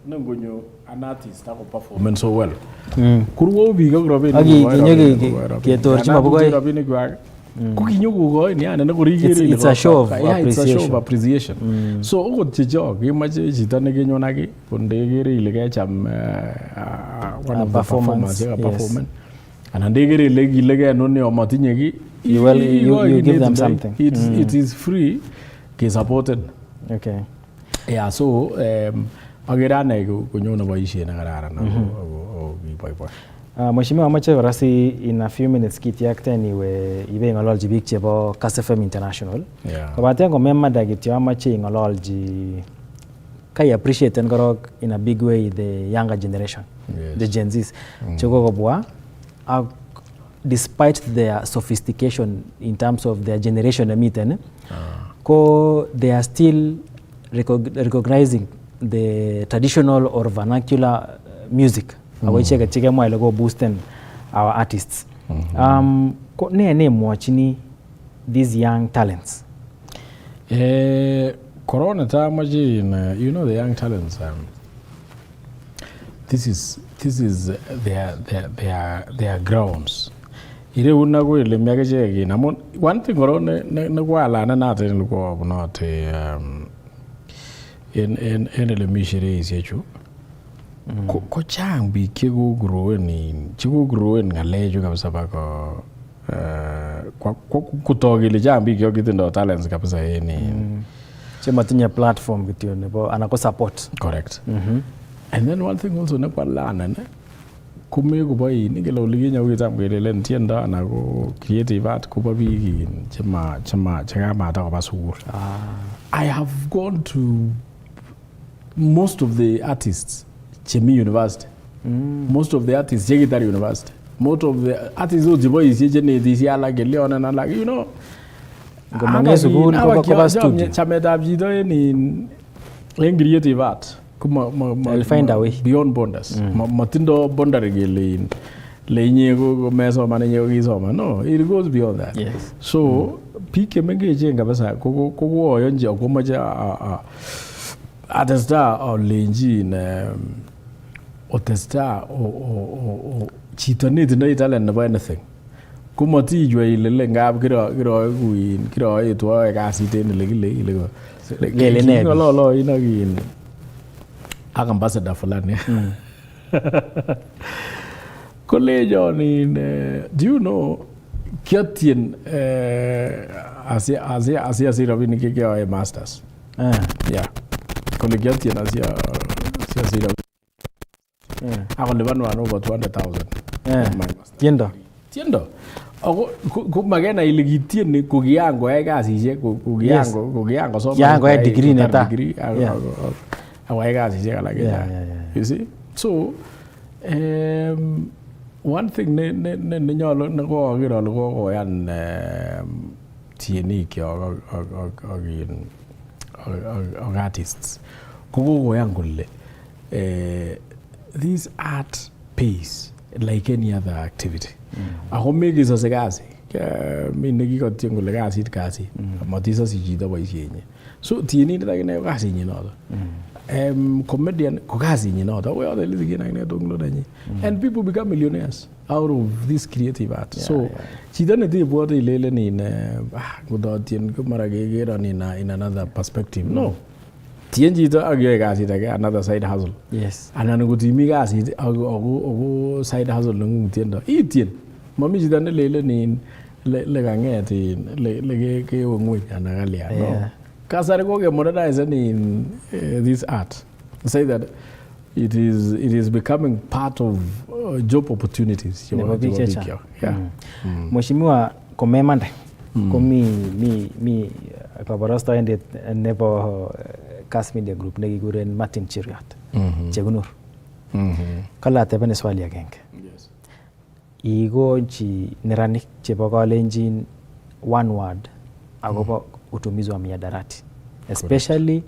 nengonyo an artist ako perform so well kurwo biik ak rabinik ketorchi mabukoi kukinyokokoi yani nekorikere it's a show of appreciation. So okot chechok kemoche chito nekenyon aki kondekere ile kecham one of the performance. And they get a leg no matinye you give them something. It is free, is supported. Okay. Yeah, so agirane kunyona boisie na kararan o boy. Mheshimiwa amache rasi in a few minutes kitiakten iwe ngololji biik chebo Kass FM International. Kobaten komemada kityo amache ngololji kai appreciate korok in a big way the younger generation, the Gen Zs. Chokokobwa despite their sophistication in terms of their generation emiten ko they are still recognizing the traditional or vernacular music. Awicheke chike mwa ile go boosten our artists. Ko ne mwachini these young talents? Corona time you know the young talents this is their grounds. Ire una go ile miaka cheke namon one thing corona na kwala na natin luko not in le mishere isiechu. Ko chang bi kego growen ngalejo kabisa bako kutogile chang bi kyo kitindo talents kabisa chema tinya platform kityo nebo anako support. Correct. And then one thing also na kwalana ne kume ko boy ni gelo liginya witam gelele tiendo anako creative art ko babi chema chama ta ba sur. I have gone to most of the artists Chemi University. Most of the artists Jegitari University. Most of the artists who boys jene this year like Leon and like you know. Ngomane school ko studio. Chameta bido in creative art. I'll find a way beyond borders. Matindo boundary gele lenye go meso manenye gizoma. No, it goes beyond that. Yes. So pike menge jenga basa ko yonje okomaja atesta o lenji na otesta o chito ni talent about anything kumoti jwe ile ngab kiro etwa kasi ten le lo ina gin ambassador fulani college ni do you know kiatien asia rabini ke masters yeah collegiate na sia sira ako leban over 200,000 tiendo ako magena ile gitien ko giango ai kasishe ko giango so giango ai degree neta awai kasishe kala you see so one thing ne nyalo ne ko giro ko yan tieni kyo artists kugo yangulle this art pays like any other activity ako megizo se kazi mimi ngikoti ngule kazi amatiso sijida boisienye so tieni ndakine kazi nyinodo comedian ko kazi nyinodo we are living in donglo danyi and people become millionaires out of this creative art so chidane de bote ilele ni godotien ko maragegera ni na in another perspective no tienji to agye kazi take another side hustle yes anana gutimi kazi ogo side hustle ngu tiendo itien mami chidane lele ni le kangeti le ke ngwe anagalia no kasare ko ke modernize in this art say that it is becoming part of job opportunities Mheshimiwa komemanda komi kabarasto ende nebo Kass Media Group nekikuren Martin Chiriot Chekunur kala tebene swali agenge igonchi neranik chebo Kalenjin one word agobo utumizi wa miadarati especially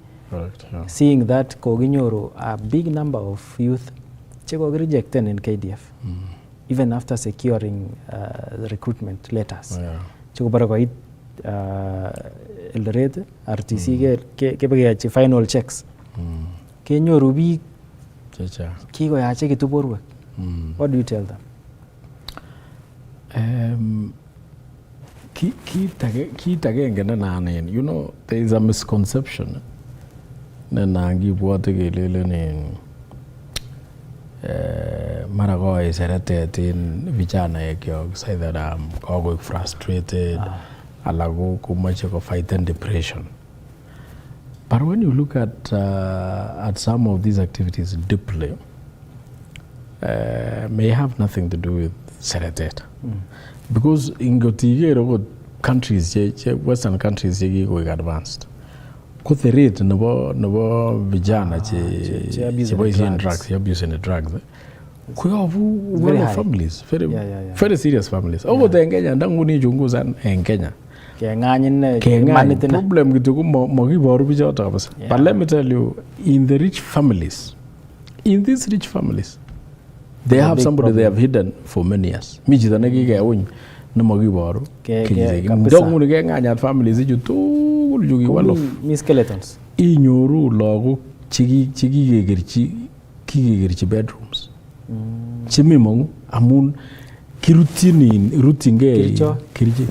seeing that koginyoru a big number of youth cheko rejected in KDF even after securing recruitment letters cheko barakoit Eldoret RTC ke begeachi final checks kenyoru biik kikoyache kituborwek what do you tell them? Kit agenge nanen you know there is a misconception nanangi bwate kelele mara koi seretet in vijana yekyok say that kokoik frustrated ala kumache ko fight and depression. But when you look at some of these activities deeply, may have nothing to do with seretet. Because in countries, Western countries, are advanced. Because the rate of vijana abusing the drugs, we have very families, very serious families. Over there in Kenya, ndanguni chunguza in Kenya. Problem gitu magibaru bijata bas. But let me tell you, in the rich families, these rich families, they have somebody they have hidden for many years. Miji tanagi kaya unyi na magibaru. Ndanguni kaya nganya families iju tu jugi walof. Mi skeletons. Inyoru lagu chigi gerchi bedrooms. Chimi mongu amun routine kirchi.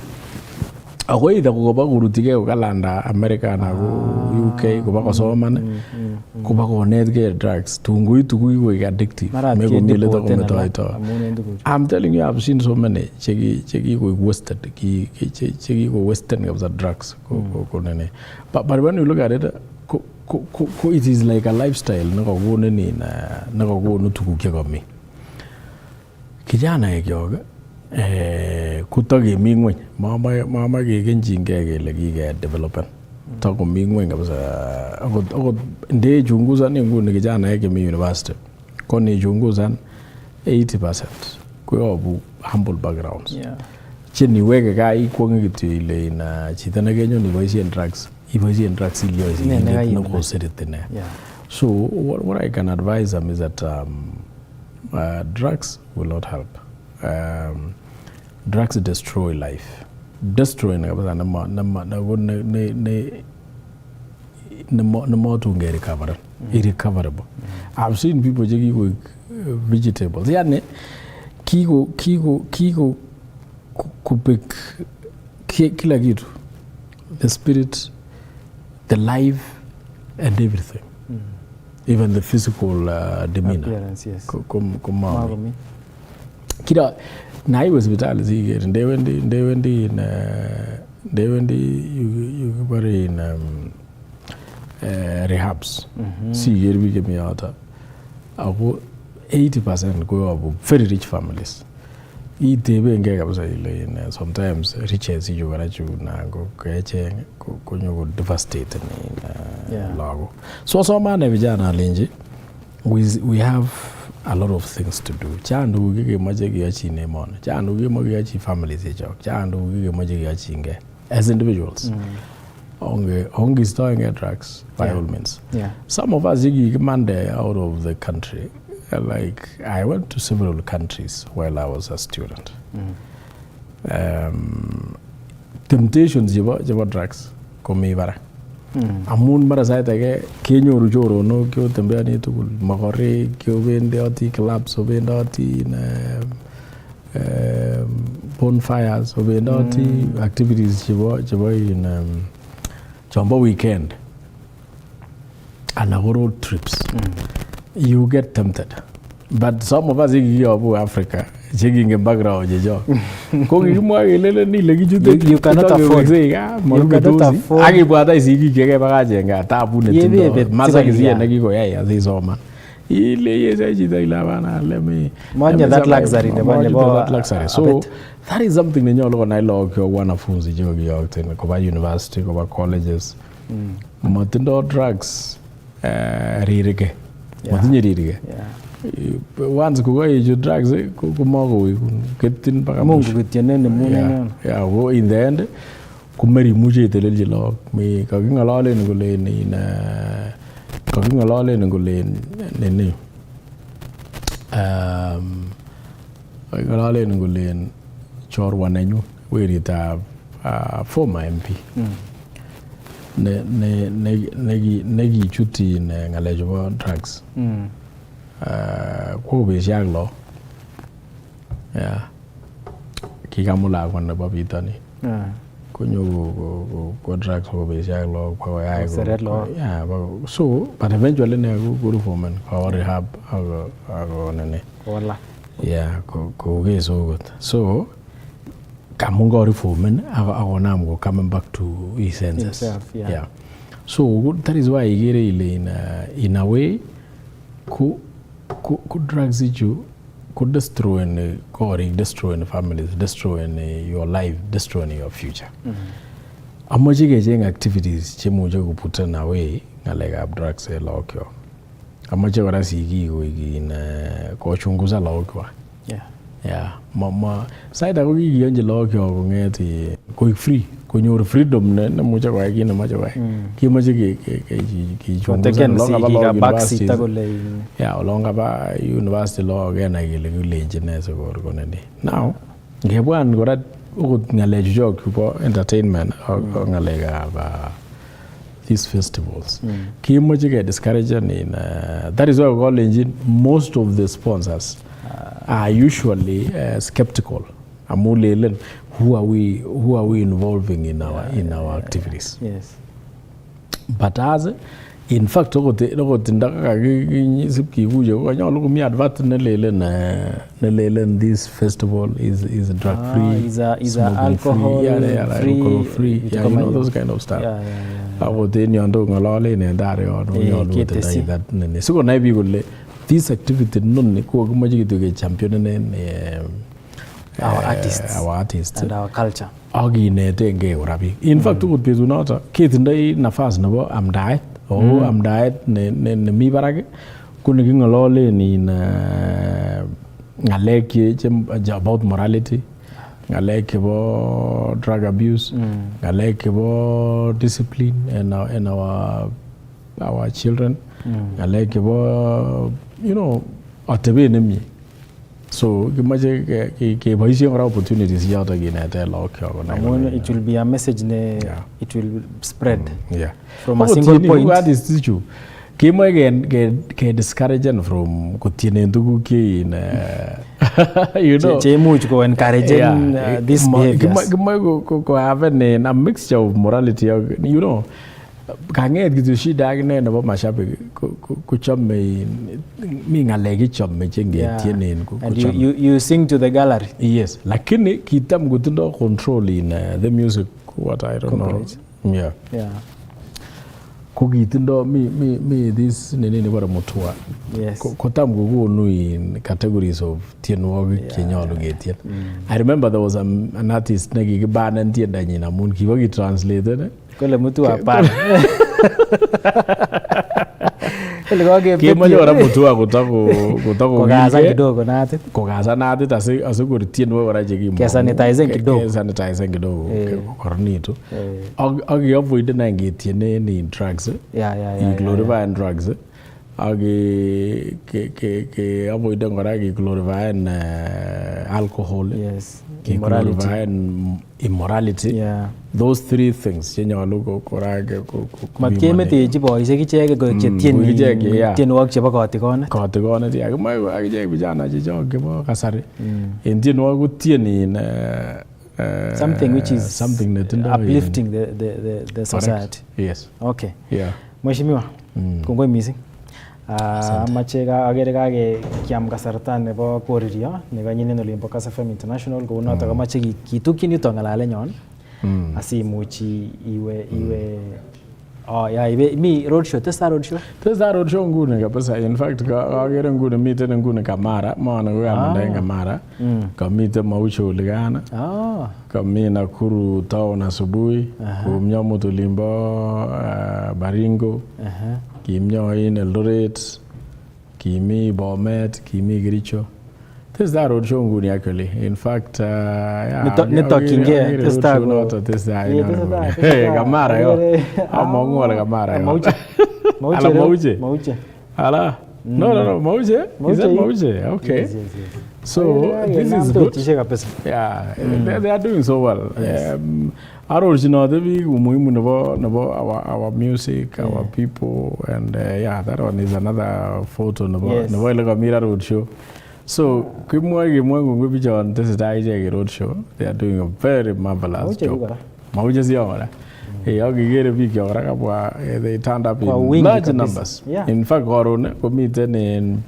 Ako ida kuba kurutige ukalanda America na UK kuba kusoma kuba kuonet get drugs tungui we addictive meko mile to kometoito. I'm telling you, I've seen so many cheki go wasted cheki go wasted of the drugs but when you look at it it is like a lifestyle nako go nini nako go nutukukia kami kijana yeyoga kutoke mingwen mama kekenjinge kele kike development tako mingwen kabisa akot nde chunguza ni nguni kijana yake mi university koni chunguza 80% kwa humble backgrounds chini weke kai kwonge kitu ile na chitana kenyo ni boisien drugs iliyo isi ko seritene. So what I can advise them is that drugs will not help. Drugs destroy life. Destroy na more to get recovered. Irrecoverable. I've seen people taking with vegetables. Yani kiko kupik kila kitu. The spirit, the life, and everything. Even the physical demeanor. Appearance, yes. Kumami. Kida na hii hospitali zige ndewendi you bari in rehabs. Si yerbi kemi ata. Ako 80% go abu very rich families. Itebe ngeke kabisa ile sometimes riches you garachu na go keche kunyo devastate ni lago. So man vijana lenje we have a lot of things to do. Chandu gige maje giachi nemon. Chandu gige maje giachi families ejo. Chandu gige maje giachi nge as individuals. Onge storing drugs by all means. Some of us gige mande out of the country. Like I went to several countries while I was a student. Temptations jaba drugs komi bara. Amun mara saita ke kenyoru choro no kyo tembea ni tukul makore kyo bende ati clubs obende ati bonfires obende ati activities jaba in jamba weekend and road trips. You get tempted. But some of us in Africa, checking a background, you cannot afford. You cannot afford. I give what I see. You get a tabu. Let me. That luxury. That luxury. So that is something in your local dialogue. One of whom's the university, colleges. Matindo drugs. Once you drugs, in the end, kumeri muje teleji log me cooking a lot in cooking a lot in Gulane Gulane Chor Wanenu, where it have former MP. Negi chuti in eligible drugs. Kobe is young law. Yeah. Kikamula when the Bobby Tony. go drugs for base log power yeah, so but eventually ne go reform or rehab nene wala yeah go so good so kamungo reform agonam go coming back to his senses himself, yeah. So that is why in a way could drugs you could destroy destroy families, destroy your life, destroy your future. Amajige activities chemuja kuputana away ngalega drugs lokyo. Amaje warasigi in kochunguza lokyo. Yeah. Mama side ko yonje lokyo ngeti ko free ko nyor freedom ne muja kwa kina maja kwa. Ki maje ki chunguza lokyo backseat tagole. Yeah, longa ba university law again agile engineers ko konende. Now, ngebwan gorat ngale joke for entertainment ngalega ba these festivals. Ki moje get discouraged in that is why Kalenjin most of the sponsors are usually skeptical. Amulelen who are we involving in our activities. Yes. But as in fact this festival is drug free, is alcohol free, yeah, you know those kind of stuff. This activity champion our artists and our culture. In fact, I'm diet ne mi barage kun gi ngolole ni ngaleke about morality ngaleke bo drug abuse ngaleke bo discipline and our children ngaleke bo atebe enemy so gimaje ke boisi ngora opportunities yata gina te lokyo it will be a message it will spread from a single single point. What is this you came again get discouraged from kutine ndugu ke in much go encouraging this behavior go have a mixture of morality kanget gitu shida gne na ba mashabe ku chomme mi ngalegi chomme chenge tiene and you sing to the gallery. Yes, lakini kitam gutundo control in the music what I don't know. Yeah. Kugitindo me this nene bara mutua. Yes. Kotam gugu nu in categories of tienwogi kenyolo getien. I remember there was an artist nagi bana ntienda nyina mun kiwagi translated. Kole mutua pana. Kimoja wara mutua kutako kogaza kidogo nati. Kogaza nati asukuri tienwo wara jegi mo. Sanitizing kidogo. Sanitizing kidogo. Kornito. Agi avoid na ngetiene ni drugs. Yeah. Glorify drugs. Agi ke avoid ngora gi glorify alcohol. Yes. Immorality. Yeah. Those three things yenyalu korage makeme teji boise kichege go tienwok chebo kotikone akimoe akichek vijana chechoke bo kasari en tienwok kotieni something which is something netindo uplifting the society. Yes. Okay. Yeah. Mheshimiwa, kongoi missing. Amache agere kage kiam kasarta nebo koririo nekanyinen olimbo Kass FM International kou notok amache kitukyin yuto ngalale nyon asimuchi iwe mi roadshow testa roadshow ngune kabisa. In fact agere ngune miten ngune Kamara maana ko amanda Kamara kamite Maucho ligana kami Nakuru town asubuhi kumnyamu tulimbo Baringo kimnyo in Eldoret kimi Bomet kimi Giricho. This that road show nguni actually. In fact Kamara yo amongo wala Kamara yo Mauche ala no Mauche is that Mauche? Okay. Yes. So this is good. Yeah, they are doing so well. Original our music, our people, and that one is another photo. Road show. So this is the road show. They are doing a very marvelous job. Mauche siora. Akikere biik chokora kabwa, they turned up in large numbers. In fact, koron komiten in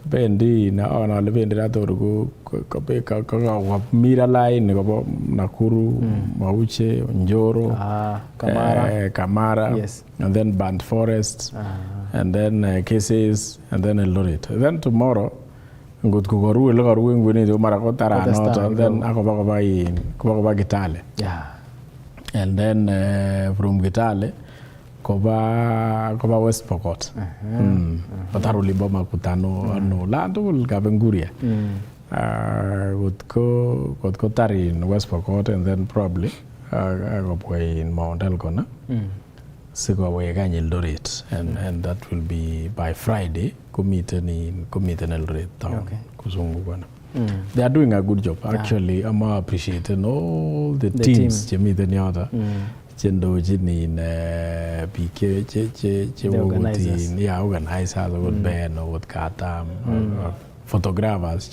bendi na ale bendi rator ko mira line kobo Nakuru, Mauche, Njoro, Kamara, yes. And then Band Forest, and then Cases, and then Eldoret. Then tomorrow, ngot kukoru elekaru ngwini to marakotara noto, and then akoba Kitale. Yeah. And then from Kitale koba West Pokot. Pataruli boma kutano ano lando Kabenguria. Got tari in West Pokot, and then probably go in Mount Elgon. Siko away Eldoret, and that will be by Friday. Commit in Eldoret town. Kuzungu. They are doing a good job. Actually, I'm appreciating all the teams. Jimmy the other. Chendo Jini in PK, organizers with Ben or with Katam, photographers,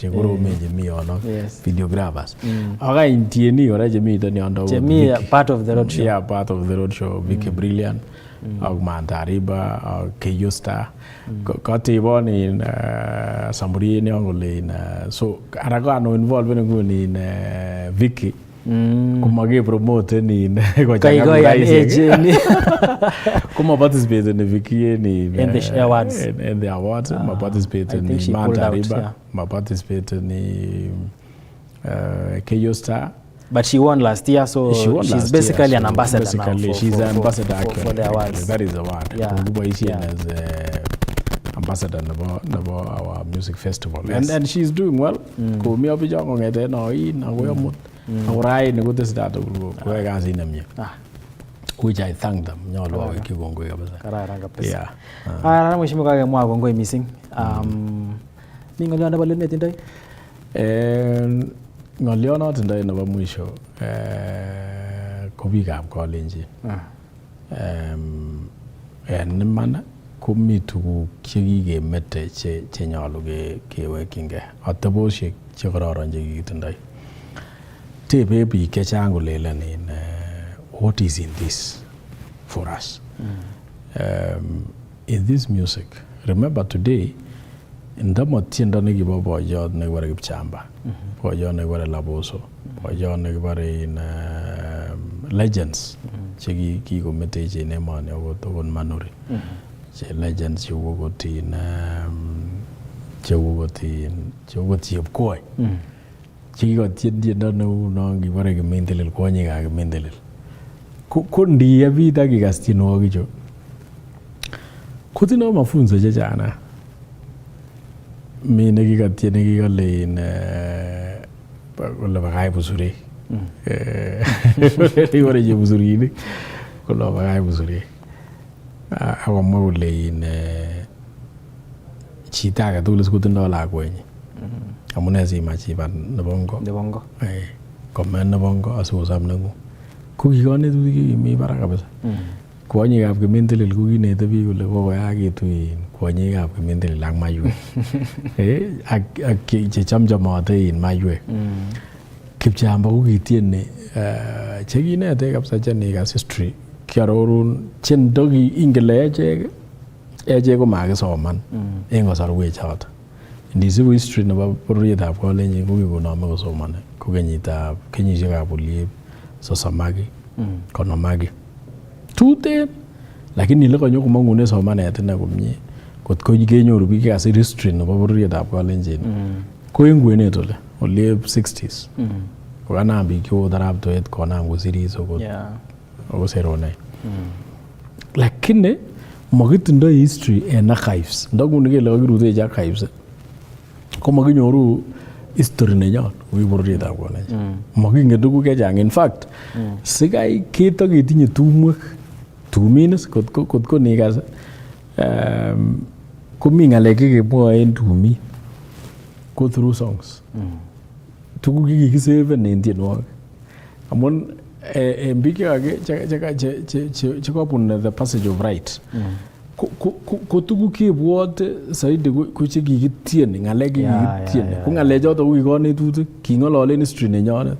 videographers. Okay, in TNE or Jimmy the Nyondo. Jimmy, part of the road show. Yeah, part of the road show. Vicky Brilliant. Mantariba, Keyusta, got one in Samburi in so Aragano involved in Vicky. Kumage promoted in Kuma participated in the Vicky in the awards. And the awards, my participated in Mantariba, my participated in Keyusta. But she won last year, so she's basically an ambassador now. She's an ambassador for the awards. That is the award. Yeah. As ambassador of our music festival. Yes. And she's doing well. Which I thank them. Yeah. Ngolyo tindoi nebo mwisho ko biikab Kalenjin. En iman komi tuguk chekikemete chenyolu kewekyingei. Atebosiek chekororon chekitindoi. Tebe biik chechang kolelen what is in this for us? In this music, remember today, ndamo tiendo nekibo boyot nekibore Kipchamba, boyot nekibore Laboso, boyot nekibore in legends chekikometech en emoni akot Manuri, che legends cheukotin Chepkoi, chekikotien tiendo neu non kibore Kimintilil, kwonyikab Kimintilil. Ko ndiyebit akikas tienwogichu kotindo mafunzo chechang. Mi nekikatien nekikole in kole bakai busurek. Nekibore chebusurinik kole bakai busurek. Akomwa kole in chito age tugul kotindo lakwenyi. Amune simach iban nebo ngo. Kome nebo ngo asikosom nengung. Ko kikonetutik chekimi barak kabisa. Kwonyikab Kimintilil ko kinete biik kole kokoyakitu kwonyikab Kimintilil ak maiywek. Ak chechamchamote maiywek. Kipchamba ko kitieni chekinete kabisa chenikas history kiarorun chendo ingele echek ko makisoman en kasarwek choto. Ndisibu history nebo bororietab Kalenjin ko kikonome kosomani ko kenyisiekab Oliep, Sosamaki, Konomaki. Tuten lakini ile konyo komangune somanet ine komie kot ko kenyoru biik chekasir history nebo bororietab Kalenjin ko en kwenet ole 60s kokanam biik chekotarab toet konam kosiris okot seronai lakini makitindoi history en archives ndakuni kele kakirutech archives ko makinyoru history nenyon wi bororietab Kalenjin makingen tuguk chechang. In fact sikai ketoketinye tumwek tuminis kot nikas komi ngalek chekemwoe en tumin ko through songs. Tuguk chekikisaven en tienwogik amun en biik chekabun the passage of right ko tuguk kebwote saidi ko che kikitien ngalek kikitien ko ngalek choto ko kikonetutik kingololen history nenyonet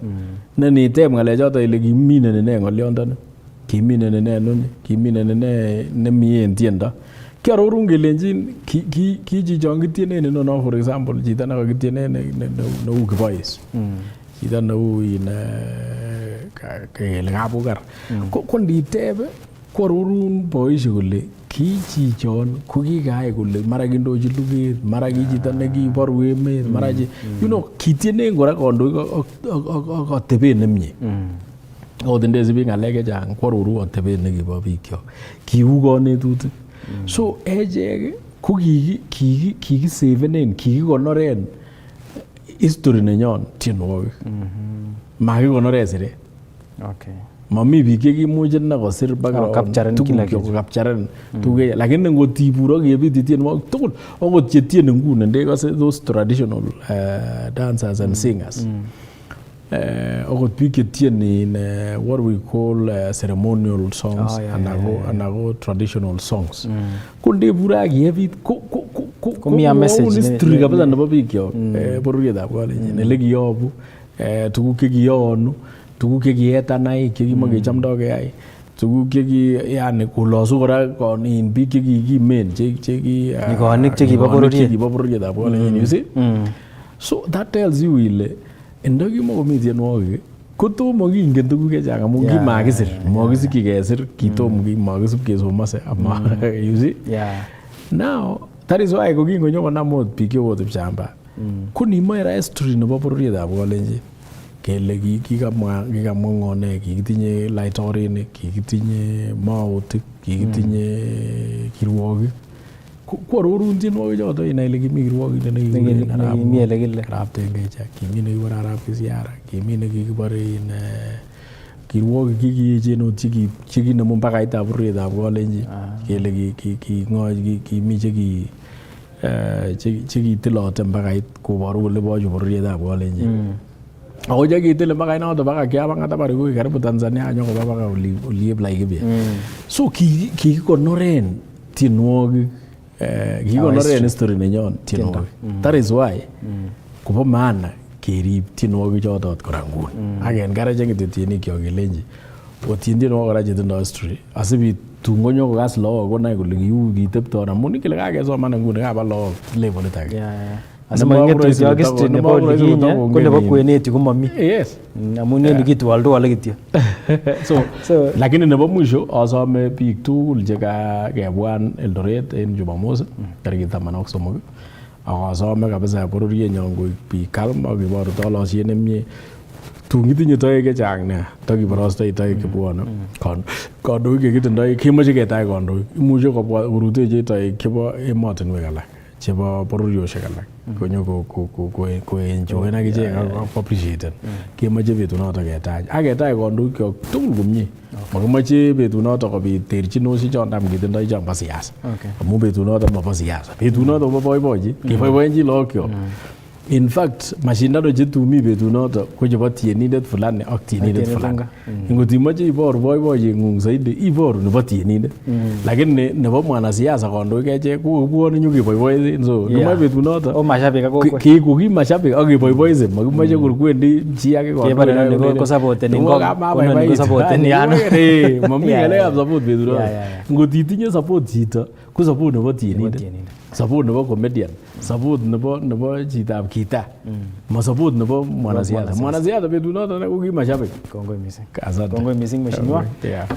ne niteb ngalek choto ile kimine ne ngolyondon kimine ne noni kimine ne nemie en tiendo kiarorun kelenjin ki chichon kitienen no for example chito ne kakitienen ne u Kibois chito ne u in kele Kabugar ko nditeb kwarorun boishe kole ki chichon ko kikayai kole mara kindochi luget mara ki chito ne kiboru emet mara kitienen kora kandoik ak atebet nemie akot ndesibi ngalek chechang kwarorun atebet nekibo bikyok kiu kanetutik so echek ko kikisavenen kikikonoren history nenyon tienwogik makikonoren siret mami biik chekimuche na kosir background tuguk kapcharen tuguk lakini ngotibur ak kebit tienwogik tugul akot chetieni nguni ndekose those traditional dancers and singers akot biik chetieni in what we call ceremonial songs anago traditional songs ko ndebur ak kebit ko mi message history kabisa nebo bikyok bororietab Kalenjin ele kiyobu tuguk chekiyonu tuguk chekiyetanaik chekimokechamdo keyai tuguk yani kolosu kora konin biik chekikimen nikonik chekibo bororietab Kalenjin you see so that tells you ile ndakimokomi tienwogik kotomo kingen tuguk chechang amun kimakisir mokisikyi kesir kitom makisib kesomose you see now that is why kokingonyo konam ot biik chekot Kipchamba ko nimoe ra history nebo bororietab Kalenjin kele kikamwa ngone kikitinye laitorinik kikitinye mautik kikitinye kirwogik kwarorun tienwogik choto inai ile kimi kirwogik nekimi ele kile arap Tengecha kimi nekibore arap Kisiara kimi nekikibore in kirwogik kikiechen ot chekinemu mbakaitab bororietab Kalenjin kele kimi chekitilote mbakait koboru kole bochu bororietab Kalenjin ako chekitile mbakait noto baka kiabanga tabari ko karibu Tanzania nyokoba baka oliep Laikipia so kikikonoren tienwogik kikikonoren history nenyon tienwogik that is why kobo maana kerib tienwogik choto kora nguni ak encourage kityo kyok kelenji otien tienwogik kora chetindo history asibit tun konyo kokas lagok konai kole kiu kitepto amun kile kakesoman nguni kaba lagok levelit age asimangetu yo history nebo likinye ko nebo kwenet ko mami amun ne kitwaldo kityo so lakini nebo mwisho asome biik tugul chekakebwan Eldoret en Jumamosi tarikit 13 ak asome kabisa bororienyon koik biik calm ak kiboru tolosiet nemie tun kitinye toek chechang nea tokiborostoi toek chebwone kandoik chekitindoi kemoche ketach kandoik imuche kobwa korutechi toek chebo emotinwek alak chebo bororiosiek alak konyo koenjoyen ak ichek ak appreciaten kemoche betunoto ketach ak ketach kandoikyok tugul komie makimoche betunoto kobit terchinosiek chondam kitindoi chombo siasa amun betunoto mobo siasa betunoto bo boiboichi keboiboenchi lagokyok in fact mashindano chetumi betunoto ko chebo tienindet fulani ak tienindet fulani ingot imoche iboru boiboiyeng'ung zaidi iboru nebo tienindet lakini nebo mwanasiasa kandoik echek kokobwone nyokeboiboenchi so kimoe betunoto ki mashabik ak keboiboenchi makimoche kwendi chi age mami ngalekab support betunoto ngot itinye support chito ko support nebo tienindet support nebo comedian support nebo chitab kita ma support nebo mwanasiasa betunoto ko ki mashabik kongoi missing mheshimiwa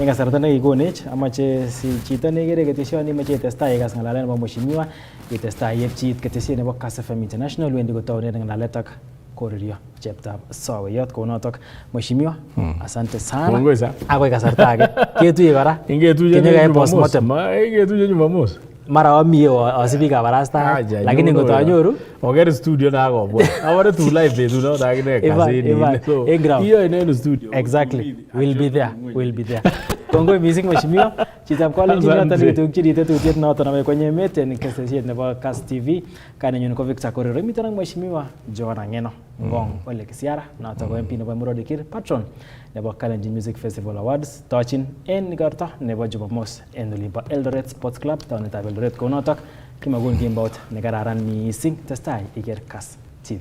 en kasarta nekikonech amache si chito nekere ketesioni mache testai ikas ngalalet nebo mheshimiwa itestai yepchit ketesiet nebo Kass FM International wendi kotaune ngalalet ak koririo cheptab saweyot kounotok mheshimiwa asante sana kongoi sana akoi kasarta age ketuye kora ingetuye Jumamosi mara wami asibi kabarasta lakini ngotanyoru oger studio na akobwa aware tu live betunoto akine kasini in ground hiyo ine studio exactly we'll be there Kongoi missing mheshimiwa. Chitab Kalenjin noton nekitokyi tetutiet noton nebo kwenye emet en kesesiet nebo Kass TV. Kainenyu ko Victor Korero. Miten ak mheshimiwa Johana Ngeno Ngong Ole Kisiara noton ko MP nebo Murot Dikir, patron nebo Kalenjin Music Festival Awards. Tochin en igorto nebo Jumamos en olimbo Eldoret Sports Club taonitab Eldoret. Kounotok kimagun kembout nekararan missing. Testai iker Kass TV.